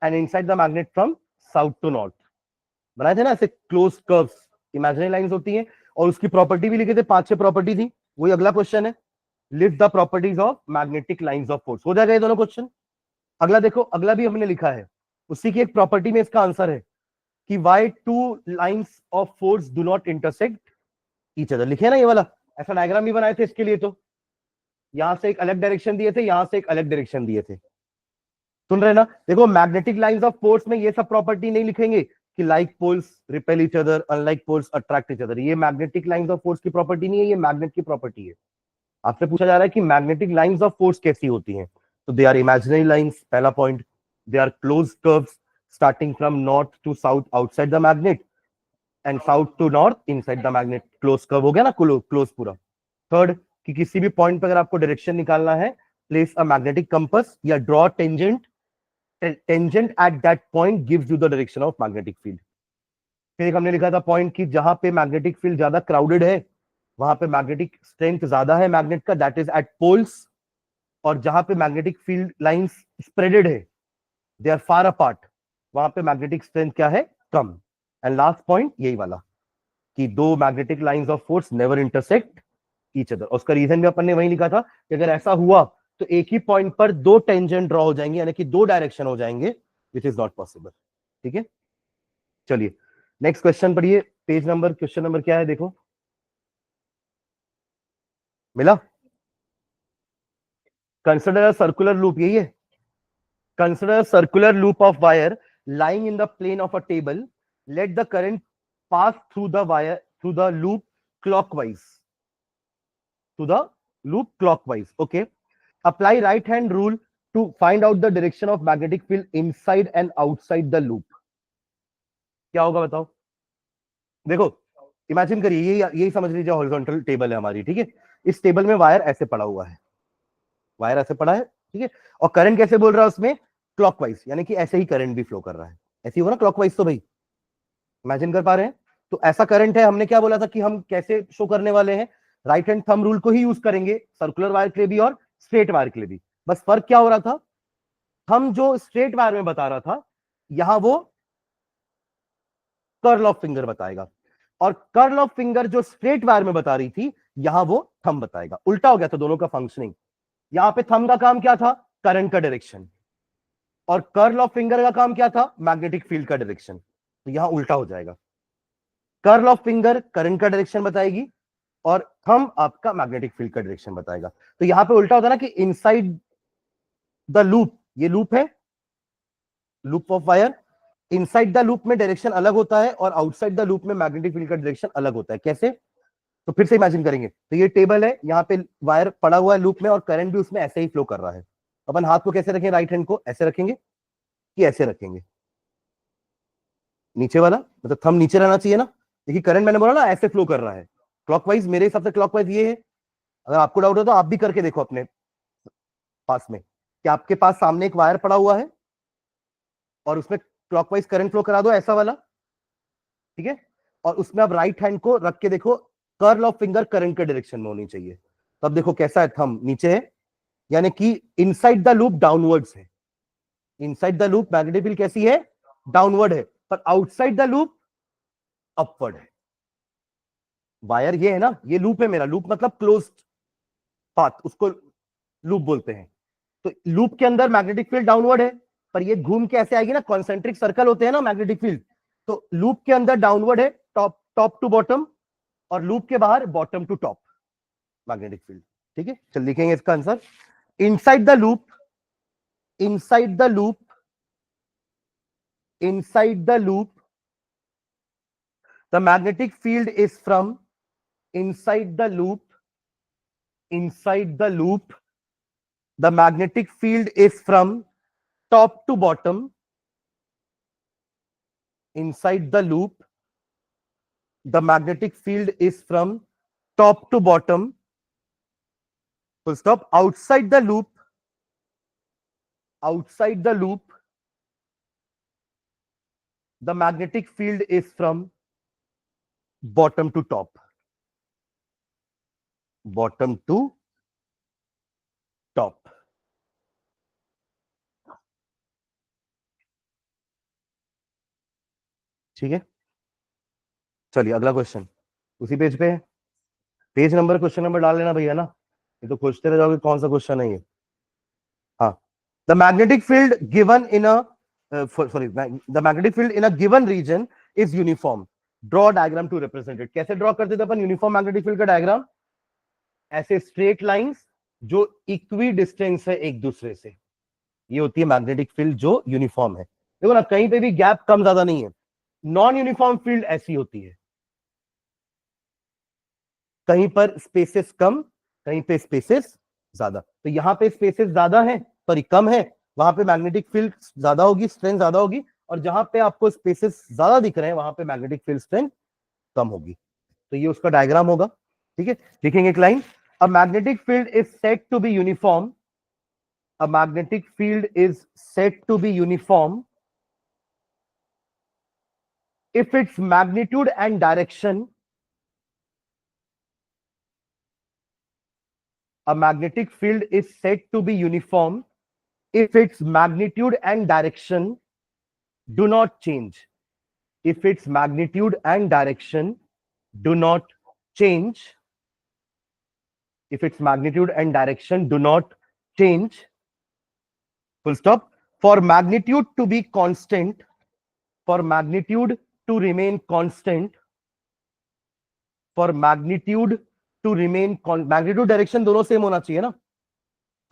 and inside the magnet from south to north. बनाए थे ना ऐसे क्लोज कर्व्स, इमेजिनरी लाइंस होती हैं, और उसकी प्रॉपर्टी भी लिखे थे, 5-6 प्रॉपर्टी थी। वही अगला क्वेश्चन है, list the properties of magnetic lines of force. हो जाएगा ये दोनों क्वेश्चन। अगला देखो, अगला भी हमने लिखा है, उसी की एक प्रॉपर्टी में इसका आंसर है कि why two lines of force do not intersect each other. लिखे ना ये वाला, ऐसा डायग्राम भी बनाए थे इसके लिए। तो यहां से एक अलग डायरेक्शन दिए थे, यहां से एक अलग डायरेक्शन दिए थे। सुन रहे ना? देखो मैग्नेटिक लाइंस ऑफ फोर्स में ये सब प्रॉपर्टी नहीं लिखेंगे कि like poles repel each other, unlike poles attract each other. ये मैग्नेटिक लाइंस ऑफ फोर्स की प्रॉपर्टी नहीं है, ये मैग्नेट की प्रॉपर्टी है। आपसे पूछा जा रहा है कि मैग्नेटिक लाइंस ऑफ फोर्स कैसी होती हैं, तो दे आर इमेजिनरी लाइंस, पहला point. They are close curves starting from north to south outside the magnet and south to north inside the magnet. Close curve हो गया ना, क्लोज पूरा। Third, कि किसी भी पॉइंट पर अगर आपको डायरेक्शन निकालना है, प्लेस अ मैग्नेटिक कंपास या draw tangent, tangent at that point gives you the direction of magnetic field. फिर एक हमने लिखा था पॉइंट कि जहां पे मैग्नेटिक फील्ड ज्यादा क्राउडेड है, वहां पे मैग्नेटिक स्ट्रेंथ ज्यादा है मैग्नेट का, दैट इज एट पोल्स। और जहां पे मैग्नेटिक फील्ड लाइंस स्प्रेडेड है, दे आर फार अपार्ट, वहां पे मैग्नेटिक स्ट्रेंथ क्या है? कम। एंड लास्ट पॉइंट यही वाला कि दो magnetic lines of force never intersect each other. उसका रीजन भी अपन ने वही लिखा था कि अगर ऐसा हुआ तो एक ही पॉइंट पर दो टेंजेंट ड्रॉ हो जाएंगे, यानी कि दो डायरेक्शन हो जाएंगे, विच इज नॉट पॉसिबल। ठीक है, चलिए नेक्स्ट क्वेश्चन पढ़िए। पेज नंबर, क्वेश्चन नंबर क्या है देखो, मिला? कंसिडर अ सर्कुलर लूप, यही है। Consider a circular loop of wire lying in the plane of a table. Let the current pass through the wire, through the loop clockwise. To the loop clockwise. Okay. Apply right hand rule to find out the direction of magnetic field inside and outside the loop. क्या होगा बताओ? देखो imagine करिए, यही समझ लीजिए horizontal table है हमारी, ठीक है। इस टेबल में वायर ऐसे पड़ा हुआ है, वायर ऐसे पड़ा है, ठीक है। और करंट कैसे बोल रहा है उसमें? क्लॉकवाइज, यानी कि ऐसे ही करंट भी फ्लो कर रहा है। ऐसे ही होगा ना क्लॉकवाइज, तो भाई इमेजिन कर पा रहे हैं? तो ऐसा करंट है। हमने क्या बोला था कि हम कैसे शो करने वाले हैं? राइट हैंड थंब रूल को ही यूज करेंगे, सर्कुलर वायर के लिए भी और स्ट्रेट वायर के लिए भी। बस फर्क क्या हो रहा था, हम जो स्ट्रेट वायर में बता रहा था, यहां वो कर्ल ऑफ फिंगर बताएगा, और कर्ल ऑफ फिंगर जो स्ट्रेट वायर में बता रही थी, यहां वो थंब बताएगा। उल्टा हो गया था दोनों का फंक्शनिंग। यहां पे थंब का काम क्या था? करंट का डायरेक्शन। और कर्ल ऑफ फिंगर का काम क्या था? मैग्नेटिक फील्ड का डायरेक्शन। तो यहां उल्टा हो जाएगा, कर्ल ऑफ फिंगर करंट का डायरेक्शन बताएगी और थंब आपका मैग्नेटिक फील्ड का डायरेक्शन बताएगा। तो यहां पे उल्टा होता है ना कि इनसाइड द लूप, ये लूप है, loop of wire, inside the loop में डायरेक्शन अलग होता है और आउटसाइड द लूप में मैग्नेटिक फील्ड का डायरेक्शन अलग होता है। कैसे? तो फिर से इमेजिन करेंगे, तो ये टेबल है, यहाँ पे वायर पड़ा हुआ है लूप में और करंट भी उसमें ऐसे ही फ्लो कर रहा है। अपन हाथ को कैसे रखें? राइट हैंड को ऐसे रखेंगे कि ऐसे रखेंगे? नीचे वाला, मतलब थंब नीचे रहना चाहिए ना। देखिए करंट मैंने बोला ना ऐसे फ्लो कर रहा है क्लॉकवाइज, मेरे हिसाब से क्लॉकवाइज ये है। अगर आपको डाउट हो तो आप भी करके देखो अपने पास में, कि आपके पास सामने एक वायर पड़ा हुआ है और उसमें क्लॉकवाइज करंट फ्लो करा दो, ऐसा वाला, ठीक है। और उसमें आप राइट हैंड को रख के देखो, कर्ल ऑफ फिंगर करंट के डायरेक्शन में होनी चाहिए। तब देखो कैसा है, थंब नीचे है, यानी कि इनसाइड द लूप डाउनवर्ड्स है। Inside the loop magnetic field कैसी है? डाउनवर्ड है। पर आउटसाइड द लूप अपवर्ड है। वायर ये है ना, ये लूप है मेरा, लूप मतलब क्लोज्ड पाथ, उसको लूप बोलते हैं। तो लूप के अंदर मैग्नेटिक फील्ड डाउनवर्ड है, पर ये घूम के ऐसे आएगी ना, कॉन्सेंट्रिक सर्कल होते हैं ना मैग्नेटिक फील्ड। तो लूप के अंदर डाउनवर्ड है, टॉप टॉप टू बॉटम, और लूप के बाहर bottom to top magnetic field. ठीक है, चल लिखेंगे इसका आंसर। Inside the loop, inside the loop, inside the loop the magnetic field is from, inside the loop, inside the loop the magnetic field is from top to bottom, inside the loop the magnetic field is from top to bottom, full stop. Outside the loop, outside the loop the magnetic field is from bottom to top, bottom to top. ठीक है, चलिए अगला question उसी page पे है। Page number, question number डाल लेना भैया ना, ये तो खोजते रह जाओगे कौन सा क्वेश्चन है ये। हाँ, the magnetic field given in a sorry, the magnetic field in a given region is uniform. Draw diagram to represent it. कैसे ड्रॉ करते थे अपन यूनिफॉर्म मैग्नेटिक फील्ड का डायग्राम? ऐसे स्ट्रेट लाइंस जो इक्वी डिस्टेंस है एक दूसरे से, ये होती है मैग्नेटिक फील्ड जो यूनिफॉर्म है. देखो ना, कहीं पे भी गैप कम ज्यादा नहीं है. नॉन यूनिफॉर्म फील्ड ऐसी होती है, कहीं पर स्पेसेस कम, कहीं पे स्पेसेस ज्यादा. तो यहां पे स्पेसेस ज्यादा है, सॉरी कम है, वहां पे मैग्नेटिक फील्ड ज्यादा होगी, स्ट्रेंथ ज्यादा होगी. और जहां पे आपको स्पेसेस ज्यादा दिख रहे हैं वहां पे मैग्नेटिक फील्ड स्ट्रेंथ कम होगी. तो ये उसका डायग्राम होगा. ठीक है, लिखेंगे एक line. A magnetic field is said to be uniform. A magnetic field is said to be uniform if its magnitude and direction, a magnetic field is said to be uniform if its magnitude and direction do not change. If its magnitude and direction do not change, if its magnitude and direction do not change, full stop. For magnitude to be constant, for magnitude to remain constant, for magnitude to remain magnitude direction दोनों same होना चाहिए ना.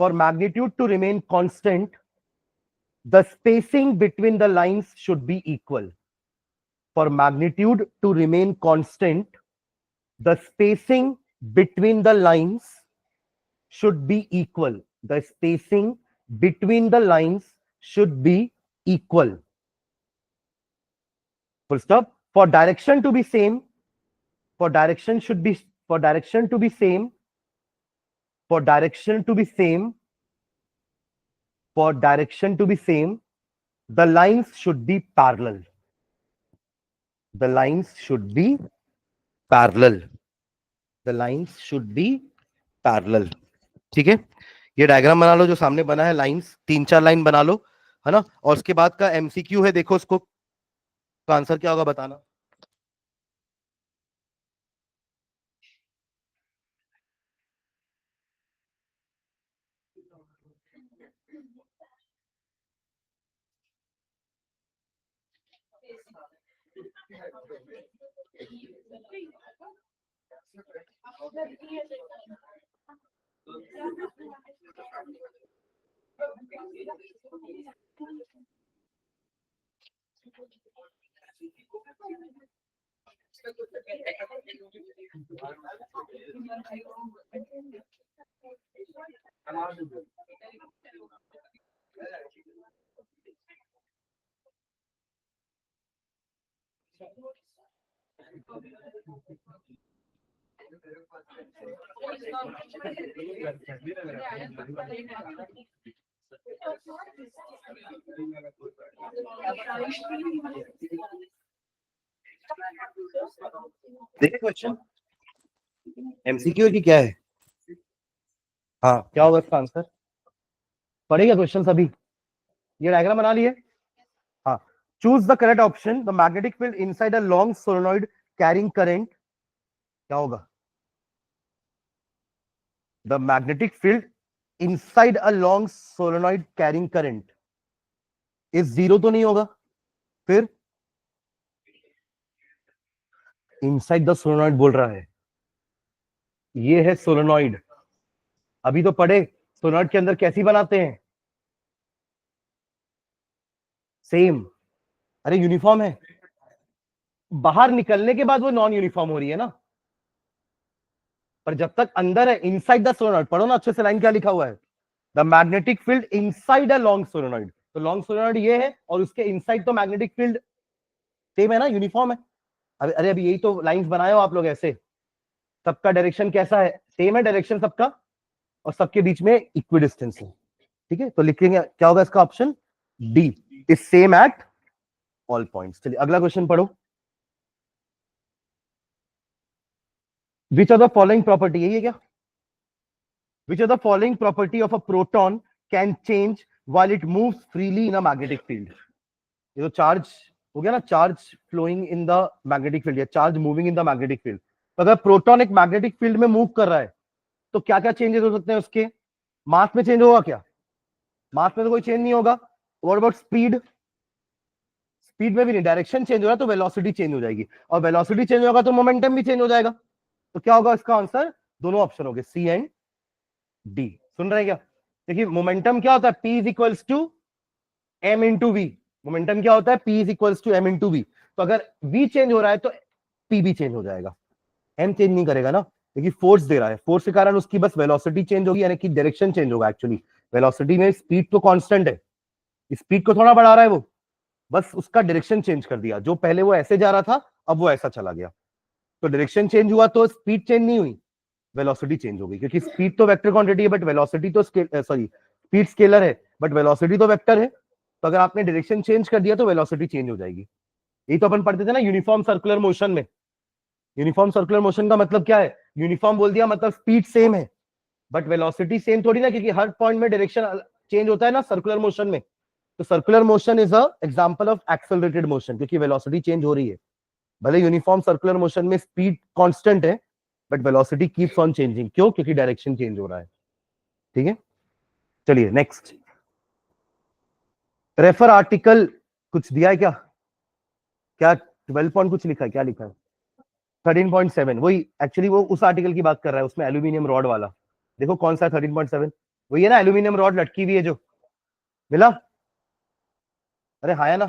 For magnitude to remain constant, the spacing between the lines should be equal. For magnitude to remain constant, the spacing between the lines should be equal. The spacing between the lines should be equal. Full stop. For direction to be same, for direction should be, for direction to be same, for direction to be same, for direction to be same, the lines should be parallel. The lines should be parallel. The lines should be parallel. ठीक है, ये diagram बना लो जो सामने बना है, lines 3-4 line बना लो, है ना. और उसके बाद का एमसीक्यू है, देखो उसको का आंसर क्या होगा बताना. देखिए क्वेश्चन एमसीक्यू की क्या है. हाँ, क्या होगा इसका आंसर? पढ़ेगा क्वेश्चन अभी. ये डायग्राम बना लिए. हाँ, choose the correct option. The magnetic field inside a long solenoid carrying current, क्या होगा? The magnetic field inside a long solenoid carrying current is zero तो नहीं होगा. फिर इनसाइड द सोलेनॉइड बोल रहा है, ये है सोलेनॉइड. अभी तो पढ़े सोलेनॉइड के अंदर कैसी बनाते हैं, सेम. अरे यूनिफॉर्म है, बाहर निकलने के बाद वो नॉन यूनिफॉर्म हो रही है ना, पर जब तक अंदर है, इनसाइड द सोलेनॉइड. पढ़ो ना अच्छे से, लाइन क्या लिखा हुआ है. The magnetic field inside a long solenoid. तो लॉन्ग सोलेनॉइड ये है और उसके इनसाइड तो मैग्नेटिक फील्ड सेम है ना, यूनिफॉर्म है. अरे अभी यही तो लाइंस बनाए हो आप लोग ऐसे. सबका डायरेक्शन कैसा है, सेम है डायरेक्शन सबका, और सबके बीच में इक्वी डिस्टेंस है. ठीक है, तो लिखेंगे क्या होगा इसका option D, is same at all points. चलिए अगला क्वेश्चन पढ़ो. Which are the following property, यही है क्या? Which are the following property of a proton can change while it moves freely in a magnetic field. ये तो charge हो गया ना, charge flowing in the magnetic field या charge moving in the magnetic field. तो अगर proton एक magnetic field में मूव कर रहा है तो क्या क्या चेंजेस हो सकते हैं उसके? मास में चेंज होगा क्या? मास में तो कोई चेंज नहीं होगा. What about speed? स्पीड में भी नहीं, डायरेक्शन चेंज हो रहा है तो वेलोसिटी चेंज हो जाएगी, और वेलोसिटी चेंज होगा तो मोमेंटम भी चेंज हो जाएगा। तो क्या होगा इसका आंसर? दोनों ऑप्शन हो गए, सी एंड डी। सुन रहे हैं क्या? देखिए मोमेंटम क्या होता है, P is equals to M into V. Momentum क्या होता है, P is equals to M into V. तो अगर V चेंज हो रहा है तो P भी चेंज हो जाएगा, M चेंज नहीं करेगा ना, क्योंकि फोर्स दे रहा है, फोर्स के कारण उसकी बस वेलोसिटी चेंज होगी, यानी कि डायरेक्शन चेंज होगा। एक्चुअली वेलोसिटी में स्पीड तो कांस्टेंट है, स्पीड को थोड़ा बढ़ा रहा है वो, बस उसका डायरेक्शन चेंज कर दिया। जो पहले वो ऐसे जा रहा था अब वो ऐसा चला गया, तो डायरेक्शन चेंज हुआ तो स्पीड चेंज नहीं हुई, वेलोसिटी चेंज हो गई, क्योंकि स्पीड तो वेक्टर क्वांटिटी है बट वेलोसिटी तो सॉरी स्पीड स्केलर है बट वेलोसिटी तो वेक्टर है। तो अगर आपने डायरेक्शन चेंज कर दिया तो वेलोसिटी चेंज हो जाएगी। यही तो अपन पढ़ते थे ना यूनिफॉर्म सर्कुलर मोशन में। यूनिफॉर्म सर्कुलर मोशन का मतलब क्या है, यूनिफॉर्म बोल दिया मतलब स्पीड सेम है बट वेलोसिटी सेम थोड़ी ना, क्योंकि हर पॉइंट में डायरेक्शन चेंज होता है ना सर्कुलर मोशन में। तो circular motion is a example of accelerated motion, क्योंकि वेलोसिटी चेंज हो रही है। भले यूनिफॉर्म सर्कुलर मोशन में स्पीड कांस्टेंट है but velocity keeps on changing, क्यों? क्योंकि डायरेक्शन चेंज हो रहा है। ठीक है, चलिए नेक्स्ट। रेफर आर्टिकल कुछ दिया है क्या? क्या 12 पॉइंट कुछ लिखा है, क्या लिखा है? 13.7, वही एक्चुअली वो उस आर्टिकल की बात कर रहा है, उसमें एल्यूमिनियम रॉड वाला। देखो कौन सा 13.7, वही है ना, एल्यूमिनियम रॉड लटकी हुई है जो, मिला? अरे हाँ है ना।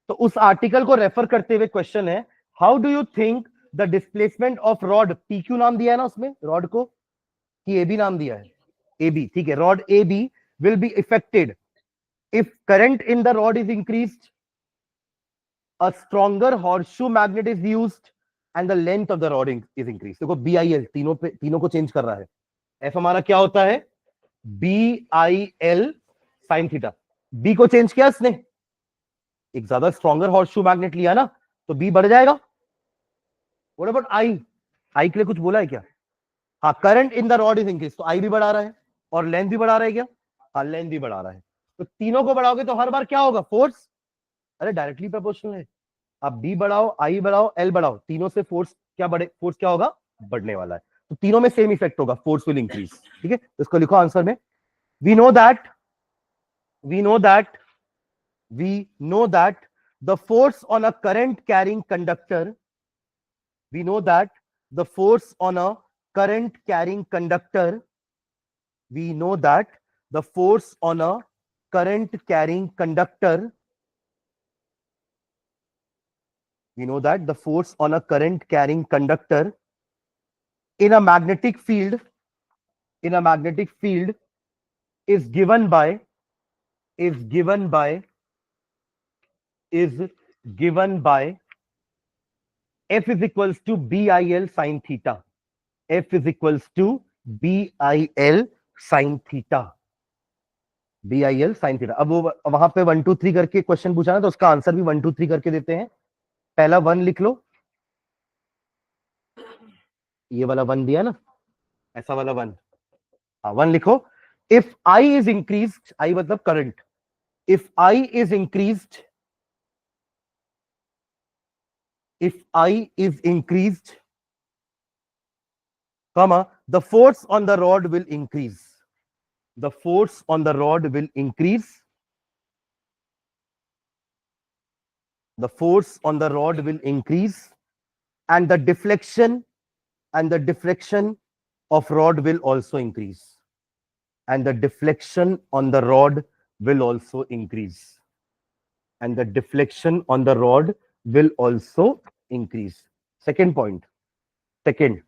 तो उस आर्टिकल को रेफर करते हुए क्वेश्चन है, how do you think the displacement of rod, PQ नाम दिया है ना उसमें रॉड को, कि AB नाम दिया है? AB, ठीक है, rod AB will be affected if current in the rod is increased, a stronger horseshoe magnet is used and the length of the rod is increased। देखो BIL तीनों को चेंज कर रहा है। F हमारा क्या होता है, BIL साइन थीटा। B को चेंज किया इसने, एक ज्यादा स्ट्रॉन्गर हॉर्सशू मैग्नेट लिया ना, तो B बढ़ जाएगा। व्हाट अबाउट I के लिए कुछ बोला है क्या? हाँ, current in the rod is increase, तो I भी बढ़ा रहा है और लेंथ भी बढ़ा रहा है क्या? हाँ, लेंथ भी बढ़ा रहा है। तो तीनों को बढ़ाओगे तो हर बार क्या होगा, फोर्स, अरे डायरेक्टली प्रोपोर्शनल है। आप बी बढ़ाओ, आई बढ़ाओ, एल बढ़ाओ, तीनों से फोर्स क्या बढ़े, फोर्स क्या होगा, बढ़ने वाला है। तो तीनों में सेम इफेक्ट होगा, फोर्स विल इंक्रीज। ठीक है, तो इसको लिखो आंसर में, we know that we know that we know that the force on a current carrying conductor, we know that the force on a current carrying conductor, we know that the force on a current carrying conductor, we know that the force on a current carrying conductor in a magnetic field, in a magnetic field is given by is given by is given by F is equals to BIL sin theta, F is equals to BIL sin theta, BIL sin theta। अब वो वहां पे 1 2 3 करके question पूछा ना, तो उसका answer भी 1 2 3 करके देते हैं। पहला 1 लिख लो, ये वाला 1 दिया ना, ऐसा वाला 1, हाँ 1 लिखो। इफ आई इज इंक्रीज्ड, आई मतलब current, if I is increased, if I is increased, comma, the force on the rod will increase, the force on the rod will increase, the force on the rod will increase, and the deflection of rod will also increase, and the deflection on the rod will also increase, and the deflection on the rod will also increase। Second point, second,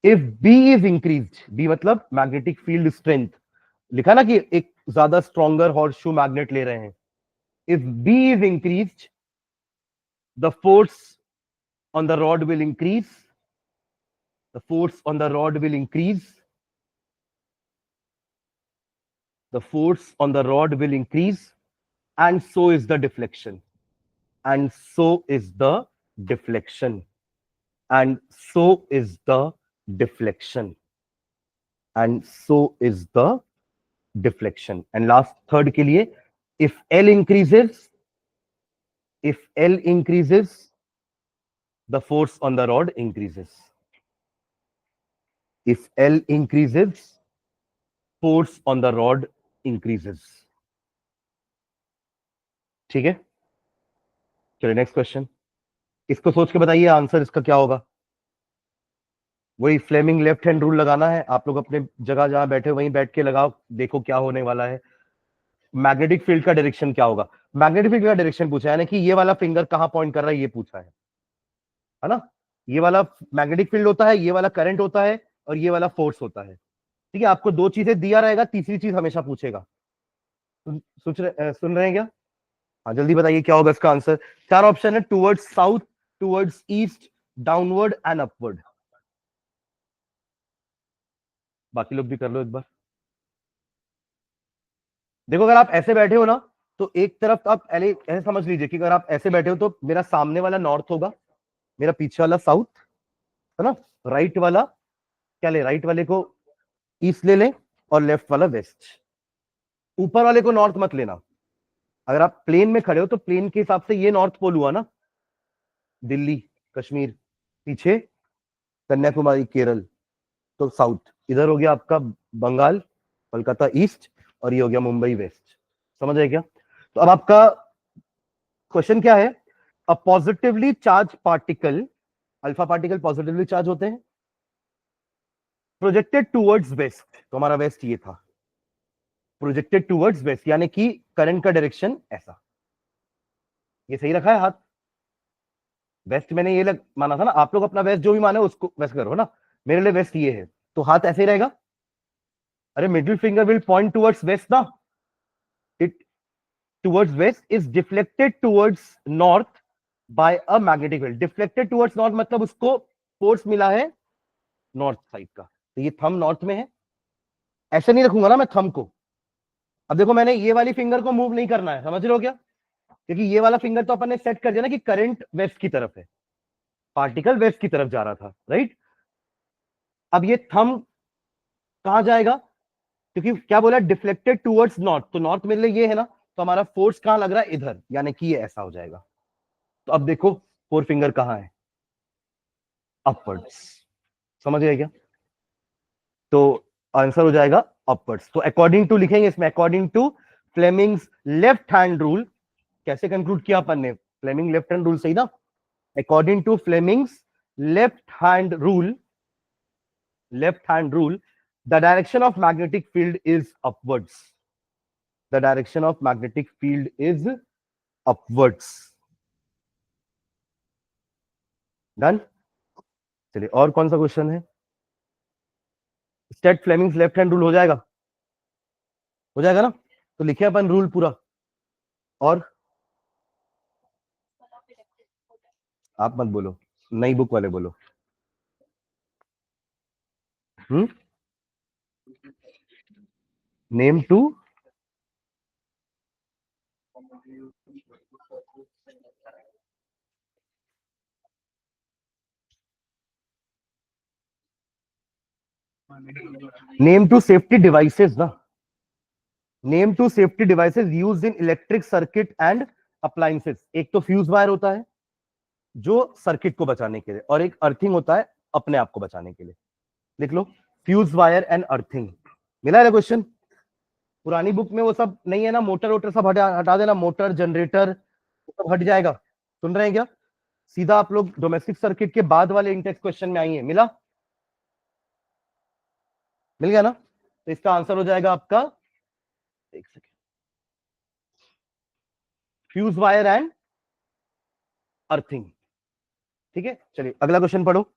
if B is increased, B मतलब magnetic field strength, लिखा ना कि एक ज्यादा stronger horseshoe magnet ले रहे हैं। If B is increased, the force on the rod will increase, the force on the rod will increase, the force on the rod will increase, and so is the deflection, and so is the deflection, and so is the deflection, and so is the deflection। And last third के लिए, if L increases, if L increases, the force on the rod increases, if L increases, force on the rod increases। ठीक है, चलिए next question. इसको सोच के बताइए answer इसका क्या होगा। वही फ्लेमिंग लेफ्ट हैंड रूल लगाना है, आप लोग अपने जगह जहां बैठे वहीं बैठ के लगाओ, देखो क्या होने वाला है। मैग्नेटिक फील्ड का डायरेक्शन क्या होगा। मैग्नेटिक फील्ड का डायरेक्शन पूछा है, यानी कि ये वाला फिंगर कहां पॉइंट कर रहा है ये पूछा है ना। ये वाला मैग्नेटिक फील्ड होता है, ये वाला करंट होता है, और ये वाला फोर्स होता है। ठीक है, आपको दो चीजें दिया रहेगा, तीसरी चीज हमेशा पूछेगा। सुन रहे हैं क्या। हाँ जल्दी बताइए क्या होगा इसका आंसर। चार ऑप्शन है, towards south, towards east, downward and upward. बाकी लोग भी कर लो एक बार। देखो अगर आप ऐसे बैठे हो ना, तो एक तरफ आप ऐसे समझ लीजिए कि अगर आप ऐसे बैठे हो तो मेरा सामने वाला नॉर्थ होगा, मेरा पीछे वाला साउथ, है ना। राइट वाला क्या ले, राइट वाले को ईस्ट ले लें, और लेफ्ट वाला वेस्ट। ऊपर वाले को नॉर्थ मत लेना। अगर आप प्लेन में खड़े हो तो प्लेन के हिसाब से ये नॉर्थ पोल हुआ ना, दिल्ली, कश्मीर, पीछे कन्याकुमारी, केरल, तो साउथ इधर हो गया आपका, बंगाल, कोलकाता ईस्ट, और ये हो गया मुंबई वेस्ट। समझ आए क्या। तो अब आपका क्वेश्चन क्या है। A positively charge particle, alpha particle positively charge होते हैं, प्रोजेक्टेड टूवर्ड्स वेस्ट, तो हमारा वेस्ट ये था, प्रोजेक्टेड टूवर्ड्स वेस्ट, यानी कि करंट का डायरेक्शन ऐसा, ये सही रखा है हाथ। वेस्ट मैंने ये माना था ना, आप लोग अपना वेस्ट जो भी माने उसको वेस्ट करो ना, मेरे लिए वेस्ट ये है, तो हाथ ऐसे ही रहेगा। अरे middle finger will point towards west ना, it towards west is deflected towards north by a magnetic field. Deflected towards north मतलब उसको फोर्स मिला है नॉर्थ साइड का, तो ये थंब नॉर्थ में है। ऐसे नहीं रखूंगा ना मैं थंब को। अब देखो मैंने ये वाली फिंगर को मूव नहीं करना है, समझ रहे हो क्या, क्योंकि ये वाला फिंगर तो अपन ने सेट कर दिया ना कि करंट वेस्ट की तरफ है, पार्टिकल वेस्ट की तरफ जा रहा था, राइट। अब ये थंब कहां जाएगा, क्योंकि क्या बोला, डिफ्लेक्टेड टुवर्ड्स नॉर्थ, तो नॉर्थ मेरे लिए ये है ना, तो हमारा फोर्स कहां लग रहा है, इधर, यानी कि ये ऐसा हो जाएगा। तो अब देखो फोर फिंगर कहां है, अपवर्ड्स। समझ गए क्या। तो आंसर हो जाएगा अपवर्ड्स। तो अकॉर्डिंग टू लिखेंगे इसमें, according to Fleming's left hand rule. कैसे कंक्लूड किया अपन ने, फ्लेमिंग लेफ्ट हैंड रूल सही ना। According to Fleming's left hand rule, the direction of magnetic field is upwards. The direction of magnetic field is upwards. Done. चलिए और कौन सा क्वेश्चन है। State Fleming's left hand rule हो जाएगा ना, तो लिखे अपन रूल पूरा। और आप मत बोलो, नई बुक वाले बोलो। Name two, name two safety devices ना, name two safety devices used in electric circuit and appliances. एक तो फ्यूज वायर होता है जो सर्किट को बचाने के लिए, और एक अर्थिंग होता है अपने आप को बचाने के लिए। लिख लो, फ्यूज वायर एंड अर्थिंग। मिला है क्वेश्चन। पुरानी बुक में वो सब नहीं है ना, मोटर वोटर सब हटा देना, मोटर जनरेटर सब हट जाएगा। सुन रहे हैं क्या। सीधा आप लोग डोमेस्टिक सर्किट के बाद वाले इंटेक्स क्वेश्चन में आइए। मिला, मिल गया ना। तो इसका आंसर हो जाएगा आपका, एक second, fuse wire and earthing. ठीक है, चलिए अगला क्वेश्चन पढ़ो।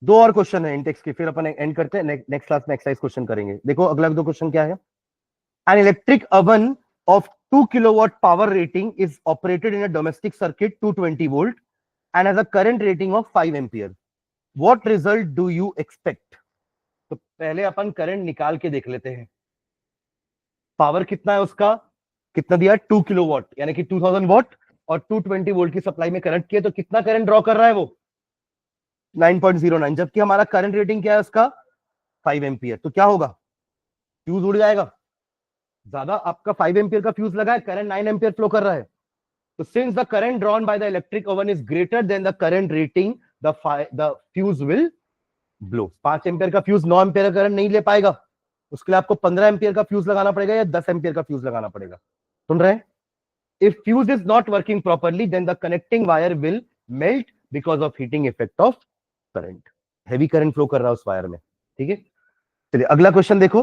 दो और क्वेश्चन है इंटेक्स के, फिर अपन एंड करते हैं, नेक्स्ट क्लास में एक्सरसाइज क्वेश्चन करेंगे। देखो अगला दो क्वेश्चन क्या है। An electric oven of 2 kilowatt power rating is operated in a domestic circuit 220 volt and has a current rating of 5 ampere. What result do you expect? तो पहले अपन current निकाल के देख लेते हैं। पावर कितना है उसका, कितना दिया, 2 किलोवाट, यानी कि 2000 वॉट, और 220 वोल्ट की सप्लाई में करंट किया, तो कितना करंट ड्रॉ कर रहा है वो, 9.09। जबकि हमारा करंट रेटिंग क्या है उसका, 5 एम्पियर। तो क्या होगा, फ्यूज उड़ जाएगा। ज्यादा आपका 5 एम्पियर का फ्यूज लगा है, करंट 9 एम्पियर फ्लो कर रहा है। तो since the current drawn by the electric oven is greater than the current rating, the fuse will blow. 5 ampere का फ्यूज 9 एम्पियर का करंट नहीं ले पाएगा, उसके लिए आपको 15 एम्पियर का फ्यूज लगाना पड़ेगा या 10 एम्पियर का फ्यूज लगाना पड़ेगा। सुन रहे हैं। If fuse is not working properly, then the connecting wire will melt because of heating effect of current. Heavy current flow कर रहा है उस वायर में, ठीक है। चलिए अगला क्वेश्चन देखो,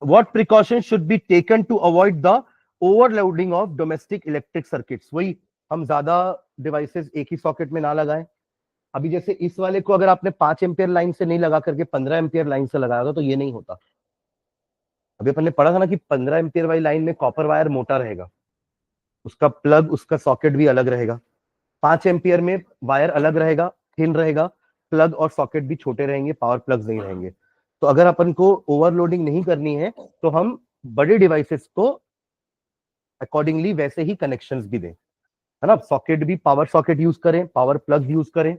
what precautions should be taken to avoid the overloading of domestic electric circuits? वही, हम ज्यादा डिवाइसेस एक ही सॉकेट में ना लगाएं। अभी जैसे इस वाले को अगर आपने 5 एम्पियर लाइन से नहीं लगा करके 15 एम्पियर लाइन से लगाया होता तो ये नहीं होता। अभी अपन ने पढ़ा था ना कि 15 एम्पियर वाली लाइन में कॉपर वायर मोटा रहेगा, उसका प्लग उसका सॉकेट भी अलग रहेगा। 5 एम्पियर में वायर अलग रहेगा, थिन रहेगा, प्लग और सॉकेट भी छोटे रहेंगे, पावर प्लग्स नहीं रहेंगे। तो अगर अपन को ओवरलोडिंग नहीं करनी है तो हम बड़े डिवाइसेस को अकॉर्डिंगली वैसे ही कनेक्शंस भी दें, है ना। सॉकेट भी पावर सॉकेट यूज करें, पावर प्लग यूज करें,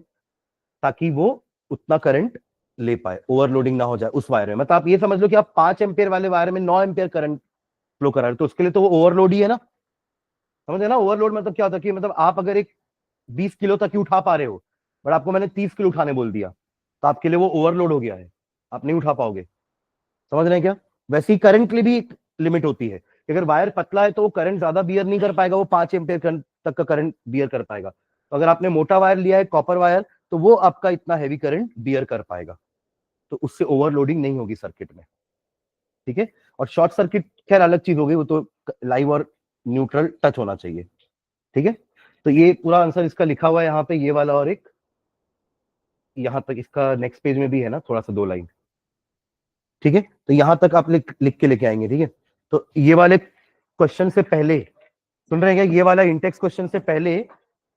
ताकि वो उतना करंट ले पाए, ओवरलोडिंग ना हो जाए उस वायर में। मतलब आप ये समझ लो कि आप 5 एम्पियर वाले वायर में 9 एम्पियर करंट फ्लो करा रहे हो, तो उसके लिए तो वो ओवरलोड ही है ना। समझे ना, ओवरलोड मतलब क्या होता है कि मतलब आप अगर एक 20 किलो तक ही उठा पा रहे हो, बट आपको मैंने 30 किलो उठाने बोल दिया, तो आपके लिए वो ओवरलोड हो गया है, आप नहीं उठा पाओगे। समझ रहे हैं क्या? वैसे ही करंट के लिए भी एक लिमिट होती है कि अगर वायर पतला है तो वो करंट ज्यादा बियर नहीं कर पाएगा, वो 5 एम्पियर तक का करंट बियर कर पाएगा। तो अगर आपने मोटा वायर लिया है, कॉपर वायर, तो वो आपका इतना हैवी करंट बियर कर पाएगा, तो उससे ओवरलोडिंग नहीं होगी सर्किट में, ठीक है। और शॉर्ट सर्किट खैर अलग चीज होगी, वो तो लाइव और न्यूट्रल टच होना चाहिए, ठीक है। तो ये पूरा आंसर इसका लिखा हुआ है यहाँ पे, ये वाला, और एक यहाँ तक इसका नेक्स्ट पेज में भी है ना, थोड़ा सा 2 लाइन, ठीक है। तो यहां तक आप लिख के लेके आएंगे, ठीक है। तो ये वाले क्वेश्चन से पहले, सुन रहे हैं क्या, ये वाला इंटेक्स क्वेश्चन से पहले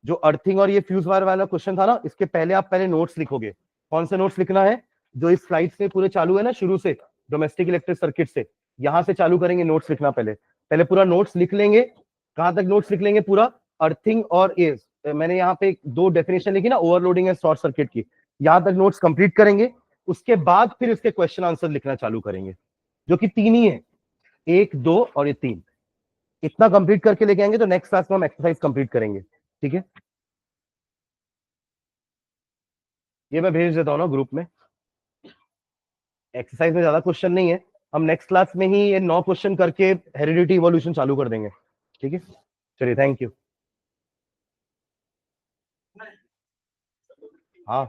जो अर्थिंग और ये फ्यूज वायर वाला क्वेश्चन था ना, इसके पहले आप पहले नोट्स लिखोगे। कौन से नोट्स लिखना है? जो इस स्लाइड से पूरे चालू है ना, शुरू से डोमेस्टिक इलेक्ट्रिक सर्किट से, यहां से चालू करेंगे नोट्स लिखना। पहले पहले पूरा नोट्स लिख लेंगे। कहां तक नोट्स लिख लेंगे? पूरा अर्थिंग और मैंने यहाँ पे 2 डेफिनेशन लिखी ना, ओवरलोडिंग एंड शॉर्ट सर्किट की, यहां तक नोट्स कंप्लीट करेंगे। उसके बाद फिर इसके क्वेश्चन आंसर लिखना चालू करेंगे, जो कि 3 ही है, 1, 2 और ये 3। इतना कंप्लीट करके लेके आएंगे तो नेक्स्ट क्लास में हम एक्सरसाइज कंप्लीट करेंगे, ठीक है। ये मैं भेज देता हूँ ना ग्रुप में। एक्सरसाइज में ज्यादा क्वेश्चन नहीं है, हम नेक्स्ट क्लास में ही ये 9 क्वेश्चन करके हेरिडिटी इवोल्यूशन चालू कर देंगे, ठीक है। चलिए, थैंक यू। हाँ।